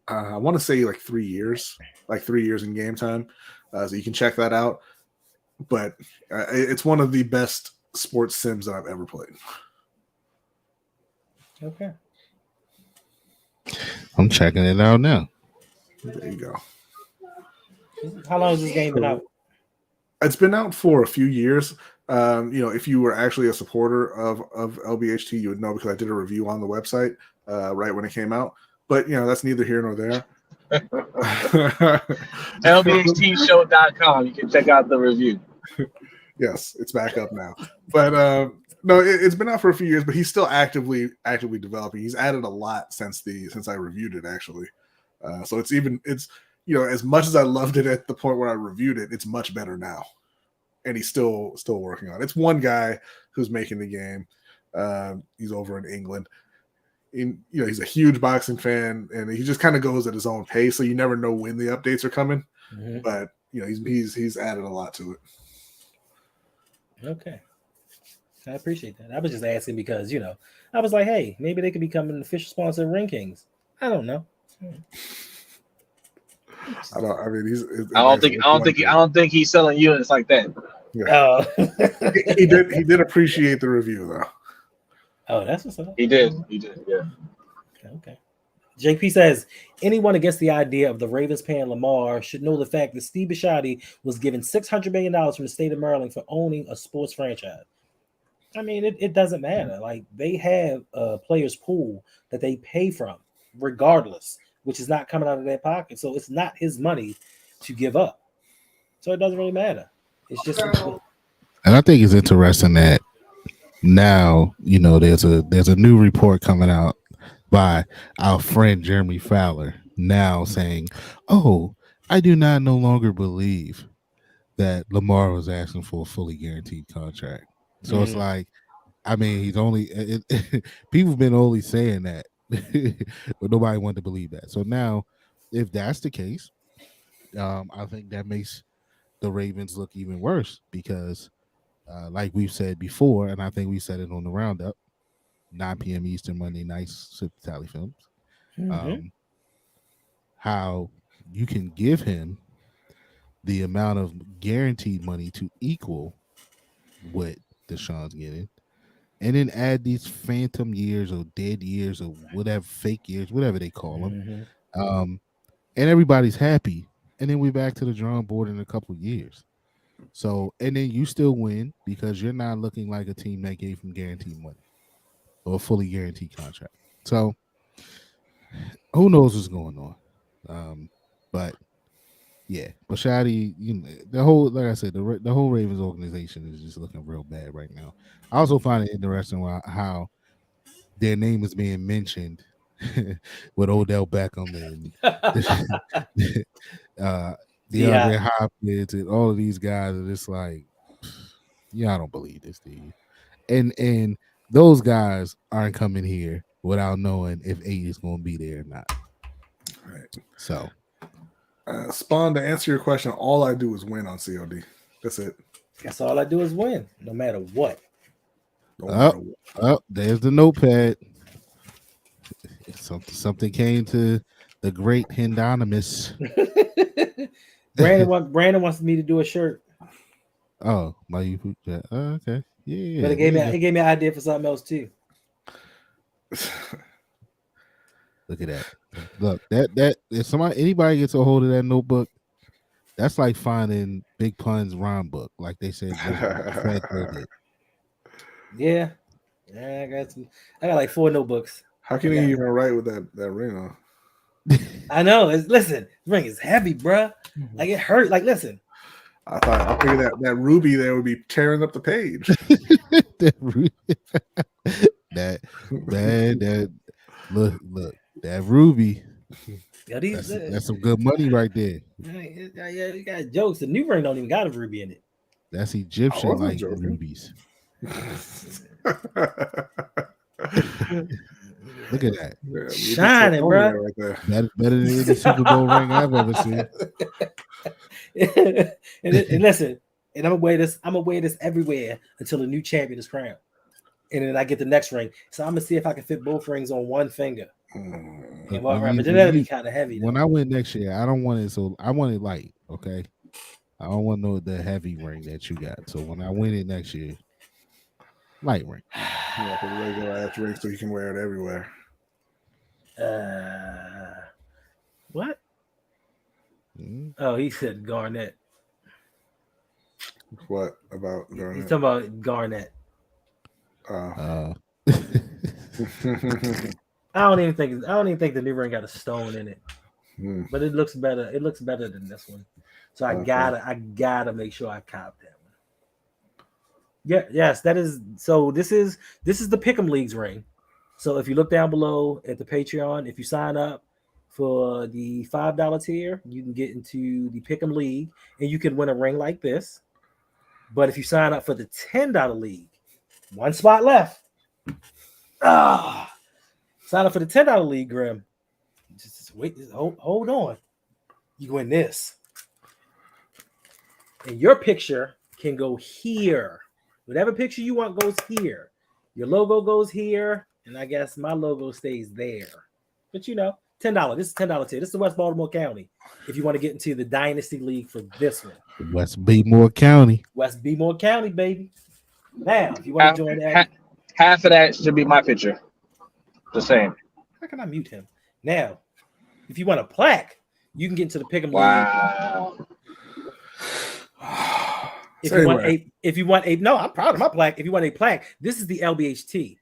I want to say like 3 years in game time, so you can check that out. But it's one of the best sports sims that I've ever played. Okay. I'm checking it out now. There you go. How long has this game been out? It's been out for a few years. If you were actually a supporter of LBHT, you would know because I did a review on the website right when it came out. But that's neither here nor there. LBHTshow.com. You can check out the review. Yes, it's back up now. But no, it's been out for a few years, but he's still actively developing. He's added a lot since I reviewed it actually. So it's as much as I loved it at the point where I reviewed it, it's much better now. And he's still working on it. It's one guy who's making the game. He's over in England. He's a huge boxing fan, and he just kind of goes at his own pace. So you never know when the updates are coming. Mm-hmm. But he's added a lot to it. Okay, I appreciate that. I was just asking because I was like, hey, maybe they could become an official sponsor of Ring Kings. I don't know. I don't think he's selling units like that. Yeah. He did appreciate the review though. Oh, that's what's up. He did, yeah. Okay. JP says, anyone against the idea of the Ravens paying Lamar should know the fact that Steve Bisciotti was given $600 million from the state of Maryland for owning a sports franchise. I mean, it doesn't matter. Like, they have a players pool that they pay from regardless, which is not coming out of their pocket. So it's not his money to give up. So it doesn't really matter. It's just. And I think it's interesting that now, there's a new report coming out by our friend Jeremy Fowler now saying, "Oh, I do not no longer believe that Lamar was asking for a fully guaranteed contract." So it's like, I mean, he's only people have been only saying that, but nobody wanted to believe that. So now, if that's the case, I think that makes the Ravens look even worse because, like we've said before, and I think we said it on the roundup, 9 p.m. Eastern Monday nights, Sip Tally Films. How you can give him the amount of guaranteed money to equal what Deshaun's getting, and then add these phantom years or dead years or whatever, fake years, whatever they call them, and everybody's happy, and then we're back to the drawing board in a couple of years. So, and then you still win because you're not looking like a team that gave him guaranteed money or a fully guaranteed contract. So, who knows what's going on? But yeah, but Shadi, the whole, like I said, the whole Ravens organization is just looking real bad right now. I also find it interesting how their name is being mentioned with Odell Beckham and DeAndre Hopkins and all of these guys are just like, yeah, I don't believe this, do you? And those guys aren't coming here without knowing if 8 is going to be there or not. Right. So, Spawn, to answer your question, all I do is win on COD. That's it. That's all I do is win, no matter what. There's the notepad. Something came to the great Hindonymous. Brandon wants me to do a shirt. Oh, my YouTube chat. Okay. Yeah. But it gave me an idea for something else too. Look at that. Look, that if anybody gets a hold of that notebook, that's like finding Big Pun's rhyme book, like they said. Yeah. I got like 4 notebooks. How can you even write with that ring on? I know. Listen, the ring is heavy, bruh. Like it hurt. Like, listen. I figured that ruby there would be tearing up the page. Look, that ruby. Yeah, that's some good money right there. Yeah, you got jokes. The new ring don't even got a ruby in it. That's Egyptian like rubies. Look at that. Yeah, shining, bro. Right there. Better than any Super Bowl ring I've ever seen. and listen, and I'm gonna wear this everywhere until a new champion is crowned. And then I get the next ring. So I'm gonna see if I can fit both rings on one finger. And walk around. But that'll be kind of heavy. When I win next year, I don't want it I want it light, okay? I don't want the heavy ring that you got. So when I win it next year, light ring. Yeah, the regular ass ring so you can wear it everywhere. What? Oh, he said Garnett. What about Garnett? He's talking about Garnett. Oh. I don't even think the new ring got a stone in it. But it looks better. It looks better than this one. So I gotta make sure I cop that one. Yeah, yes, that is. So this is the Pick'em Leagues ring. So if you look down below at the Patreon, if you sign up for the $5 tier, you can get into the Pick'em League and you can win a ring like this. But if you sign up for the $10 league, one spot left. Sign up for the $10 league, Grim. Just wait, hold on. You win this. And your picture can go here. Whatever picture you want goes here. Your logo goes here, and I guess my logo stays there. But $10. This is $10 tier. This is West Baltimore County. If you want to get into the Dynasty League for this one. West Beemore County. West Beemore County, baby. Now, if you want to join that. Half of that should be my picture. Just saying. How can I mute him? Now, if you want a plaque, you can get into the Pick'em League. If you want a no, I'm proud of my plaque. If you want a plaque, this is the LBHT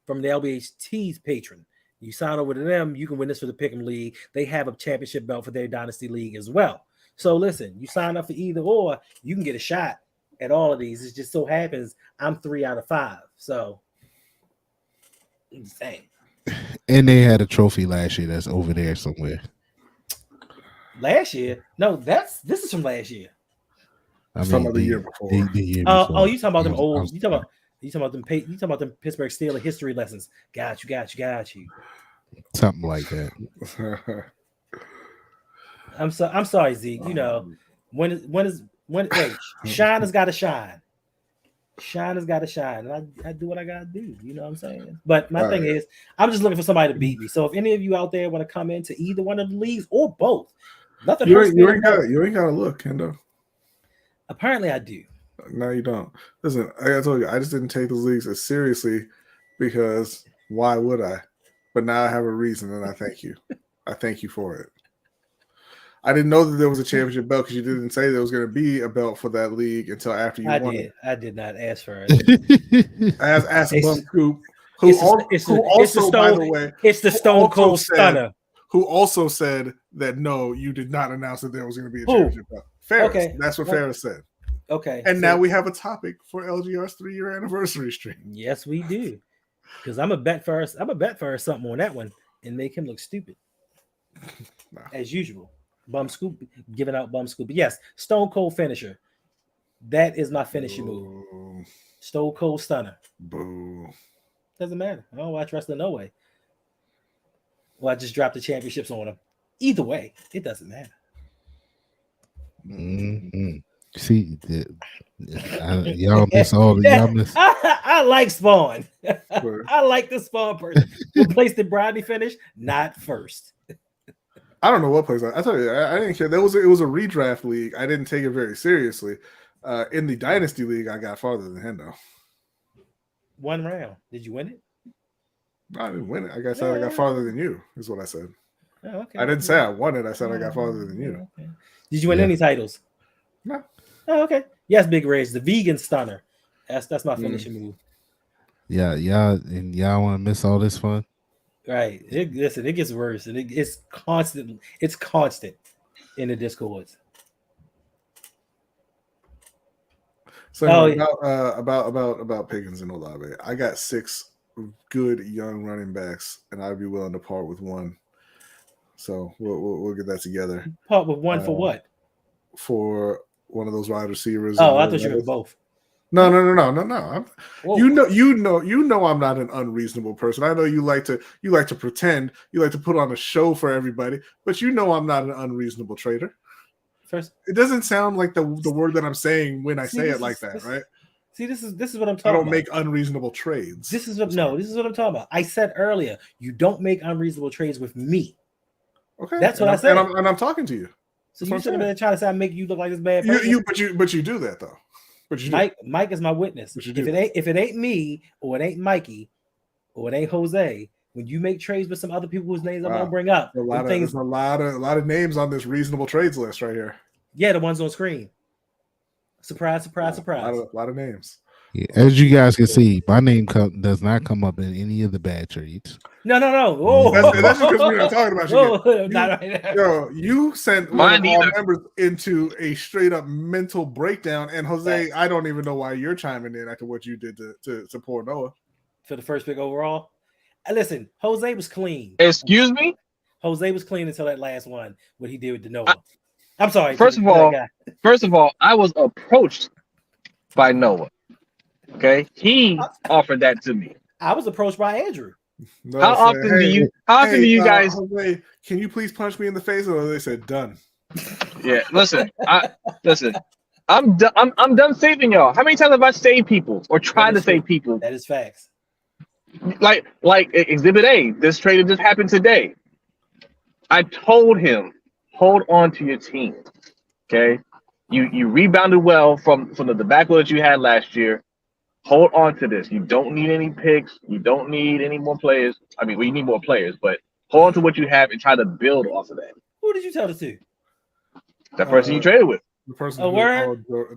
from the LBHT's patron. You sign over to them, you can win this for the Pick'em League. They have a championship belt for their Dynasty League as well. So listen, you sign up for either or, you can get a shot at all of these. It just so happens I'm 3 out of 5. So insane. And they had a trophy last year that's over there somewhere. Last year? No, this is from last year. Some of the year before. You talking about them old? You talking about them Pittsburgh Steelers history lessons? Got you. Something like that. I'm sorry, Zeke. Shine has got to shine. Shine has got to shine, and I do what I gotta do. You know what I'm saying? But my thing is, I'm just looking for somebody to beat me. So if any of you out there want to come into either one of the leagues or both, nothing. You ain't got to look, Kendo. Apparently, I do. No, you don't. Listen, I told you, I just didn't take those leagues as seriously because why would I? But now I have a reason, and I thank you. I thank you for it. I didn't know that there was a championship belt because you didn't say there was going to be a belt for that league until after you won it. I did not ask for it. Ask Bum Scoop, who also, by the way, it's the Stone Cold Stunner. who also said that no, you did not announce that there was going to be a championship. Ferris. Okay. That's what Ferris said. Okay. And now we have a topic for LGR's 3-year anniversary stream. Yes, we do. Because I'm a bet for something on that one and make him look stupid. As usual. Bum scoop, giving out bum scoop. But yes, Stone Cold finisher. That is my finishing move. Stone Cold Stunner. Boo. Doesn't matter. I don't watch wrestling no way. Well, I just dropped the championships on him. Either way, it doesn't matter. Mm-hmm. See, y'all miss all the y'all miss. I like Spawn. I like the Spawn person. Who placed the Brody finish? Not first. I don't know what place. I tell you, I didn't care. It was a redraft league. I didn't take it very seriously. In the Dynasty League, I got farther than Hendo. One round. Did you win it? No, I didn't win it. I got farther than you, is what I said. Oh, okay. I didn't say I won it. I said I got farther than you. Okay. Did you win any titles? No. Oh, okay. Yes, Big Rage, the vegan stunner. That's my finishing move. Yeah, y'all want to miss all this fun? Right. Listen, it gets worse, and it's constant. It's constant in the Discords. So about Pickens and Olave, I got 6 good young running backs, and I'd be willing to part with one. So we'll get that together. Part with one for what? For one of those wide receivers. Oh, I thought you were both. No. You know I'm not an unreasonable person. I know you like to pretend, you like to put on a show for everybody, but you know I'm not an unreasonable trader. First, it doesn't sound like the word that I'm saying when I say it like that, right? See, this is what I'm talking about. I don't make unreasonable trades. This is what I'm talking about. I said earlier, you don't make unreasonable trades with me. Okay, that's what I said. And I'm talking to you. So you should have been trying to say I make you look like this bad person. But you do that though. But you Mike is my witness. If it ain't me, or it ain't Mikey, or it ain't Jose, when you make trades with some other people whose names I'm gonna bring up, there's a lot of names on this reasonable trades list right here. Yeah, the ones on screen. Surprise, surprise, surprise. A lot of names. Yeah, as you guys can see, my name does not come up in any of the bad trades. No. Oh, that's just because we're not talking about you. Not right now. Yo, you sent one of our members into a straight up mental breakdown, and Jose, I don't even know why you're chiming in after what you did to poor Noah for the first pick overall. Listen, Jose was clean. Excuse me. Jose was clean until that last one. What he did with Noah. I'm sorry. First of all, I was approached by Noah. Okay, he offered that to me. I was approached by Andrew. No, how often do you guys? Jose, can you please punch me in the face? Or they said done. Yeah, listen. I'm done saving y'all. How many times have I saved people or tried to save people? That is facts. Like Exhibit A. This trade just happened today. I told him, hold on to your team. Okay, you rebounded well from the debacle that you had last year. Hold on to this. You don't need any picks. You don't need any more players. I mean, you need more players, but hold on to what you have and try to build off of that. Who did you tell this to? That person you traded with. The person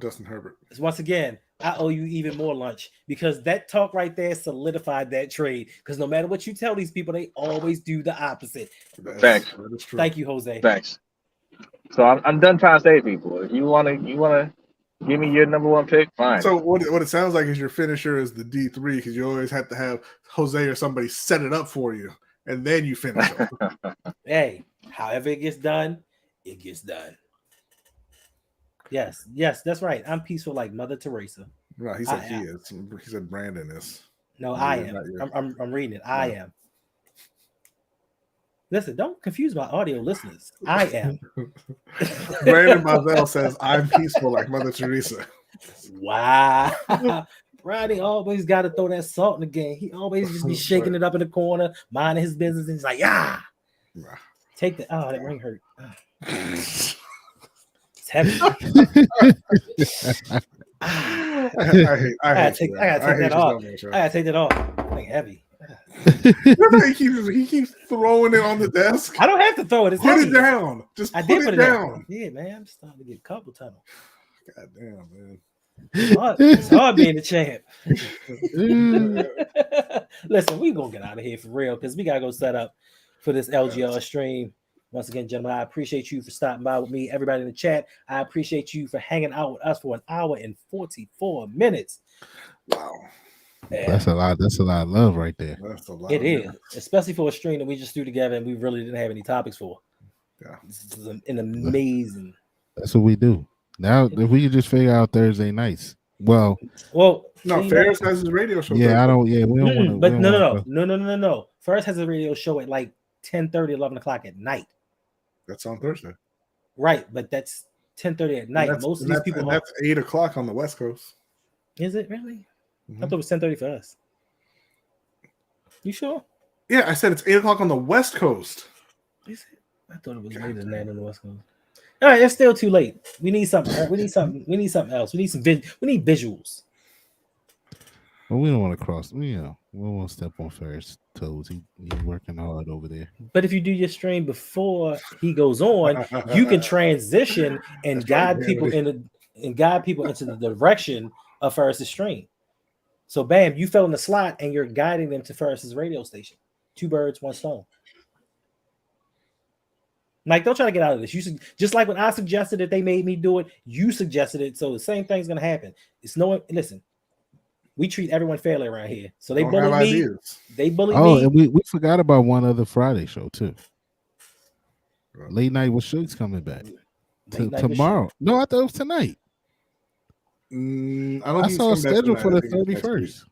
Justin Herbert. Once again, I owe you even more lunch because that talk right there solidified that trade. Because no matter what you tell these people, they always do the opposite. Facts. Thank you, Jose. Facts. So I'm done trying to save people. If you wanna give me your number one pick, fine. So what it sounds like is your finisher is the D3 because you always have to have Jose or somebody set it up for you, and then you finish it. Hey, however it gets done, it gets done. Yes, that's right. I'm peaceful like Mother Teresa. No, he said he is. He said Brandon is. No, I am. I'm reading it. I am. Listen, don't confuse my audio listeners. I am. Brandon Mazel says, I'm peaceful like Mother Teresa. Wow. Ronnie always got to throw that salt in the game. He always just be shaking it up in the corner, minding his business, and he's like, yeah. Take the, that ring hurt. It's heavy. I gotta take that off. I gotta take that off. It's heavy. he keeps throwing it on the desk. I don't have to throw it. It's put heavy. It down. Just put it down. Yeah, man. I'm starting to get carpal tunnel. God damn, man. It's hard being the champ. Listen, we gonna get out of here for real because we gotta go set up for this LGR stream. Once again, gentlemen, I appreciate you for stopping by with me. Everybody in the chat, I appreciate you for hanging out with us for 1 hour and 44 minutes. Wow. Yeah. That's a lot. That's a lot of love right there. That's a lot. It is, especially for a stream that we just threw together and we really didn't have any topics for. Yeah. This is an amazing. That's what we do. Now, if we could just figure out Thursday nights. Well, no, Ferris has his radio show. Yeah, Thursday. I don't. Yeah, we don't want to. But no. Ferris has a radio show at like 10:30, 11 o'clock at night. That's on Thursday. Right, but that's 10:30 at night. Most of these people. That's 8 o'clock on the West Coast. Is it really? I thought it was 10:30 for us. You sure? Yeah, I said it's 8 o'clock on the West Coast. Is it? I thought it was later than that on the West Coast. All right, it's still too late. We need something. Right? We need something else. We need we need visuals. Well, we don't want to cross. We don't want to step on Ferris' toes. He's working hard over there. But if you do your stream before he goes on, you can transition and guide people into the direction of Ferris's stream. So, bam, you fell in the slot and you're guiding them to Ferris's radio station. 2 birds, 1 stone. Like, don't try to get out of this. You should, just like when I suggested that they made me do it, you suggested it. So the same thing's gonna happen. Listen, we treat everyone fairly around here. So they bully me. Ideas. They bully me. Oh, and we forgot about one other Friday show too. Late night with Suge's coming back tomorrow. No, I thought it was tonight. I saw a schedule for the 31st.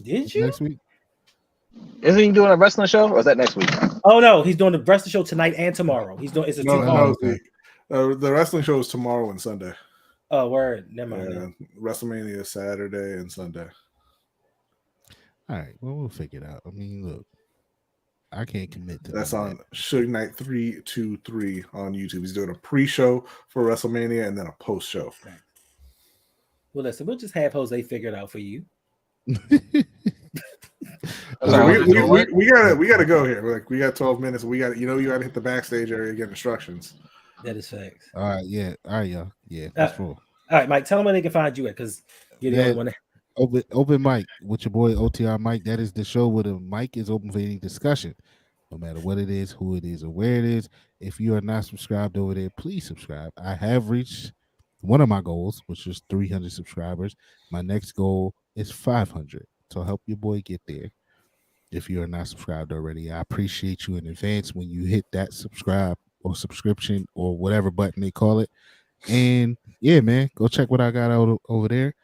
Did you? Next week. Isn't he doing a wrestling show, or is that next week? Oh no, he's doing the wrestling show tonight and tomorrow. He's doing the wrestling show is tomorrow and Sunday. Oh, word. Never mind. Yeah, WrestleMania Saturday and Sunday. All right, well, we'll figure it out. I mean, look, I can't commit to that's on Suge Knight 323 on YouTube. He's doing a pre-show for WrestleMania and then a post-show. Right. Well, listen, we'll just have Jose figure it out for you. we gotta go here. We got 12 minutes. You gotta hit the backstage area and get instructions. That is facts. All right, yeah. All right, y'all. Yeah, that's cool. All right, Mike, tell them where they can find you at, because you're the only one. Open mic with your boy OTR Mike. That is the show where the mic is open for any discussion, no matter what it is, who it is, or where it is. If you are not subscribed over there, please subscribe. I have reached one of my goals, which is 300 subscribers. My next goal is 500. So help your boy get there. If you are not subscribed already, I appreciate you in advance when you hit that subscribe or subscription or whatever button they call it. And yeah, man, go check what I got out over there.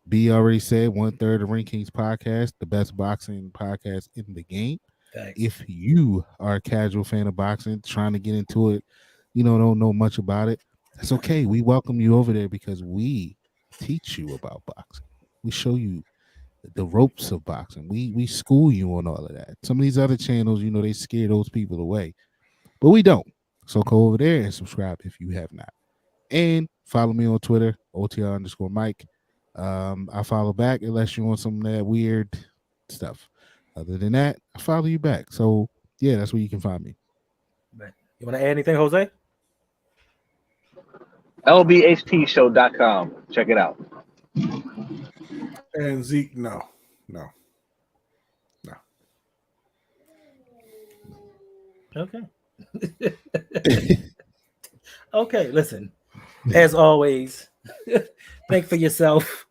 B already said 1/3 of Ring Kings podcast, the best boxing podcast in the game. Thanks. If you are a casual fan of boxing, trying to get into it, don't know much about it, that's okay. We welcome you over there because we teach you about boxing. We show you the ropes of boxing. We school you on all of that. Some of these other channels, they scare those people away, but we don't. So go over there and subscribe if you have not. And follow me on Twitter, OTR_Mike. I follow back unless you want some of that weird stuff. Other than that, I follow you back. So yeah, that's where you can find me. You want to add anything, Jose? LBHTshow.com. Check it out. And Zeke, no. Okay. Okay, listen. As always, think for yourself,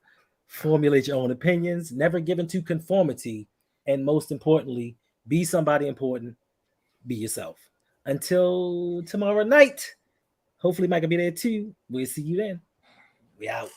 formulate your own opinions, never give into conformity, and most importantly, be somebody important, be yourself. Until tomorrow night, hopefully Mike will be there too. We'll see you then. We out.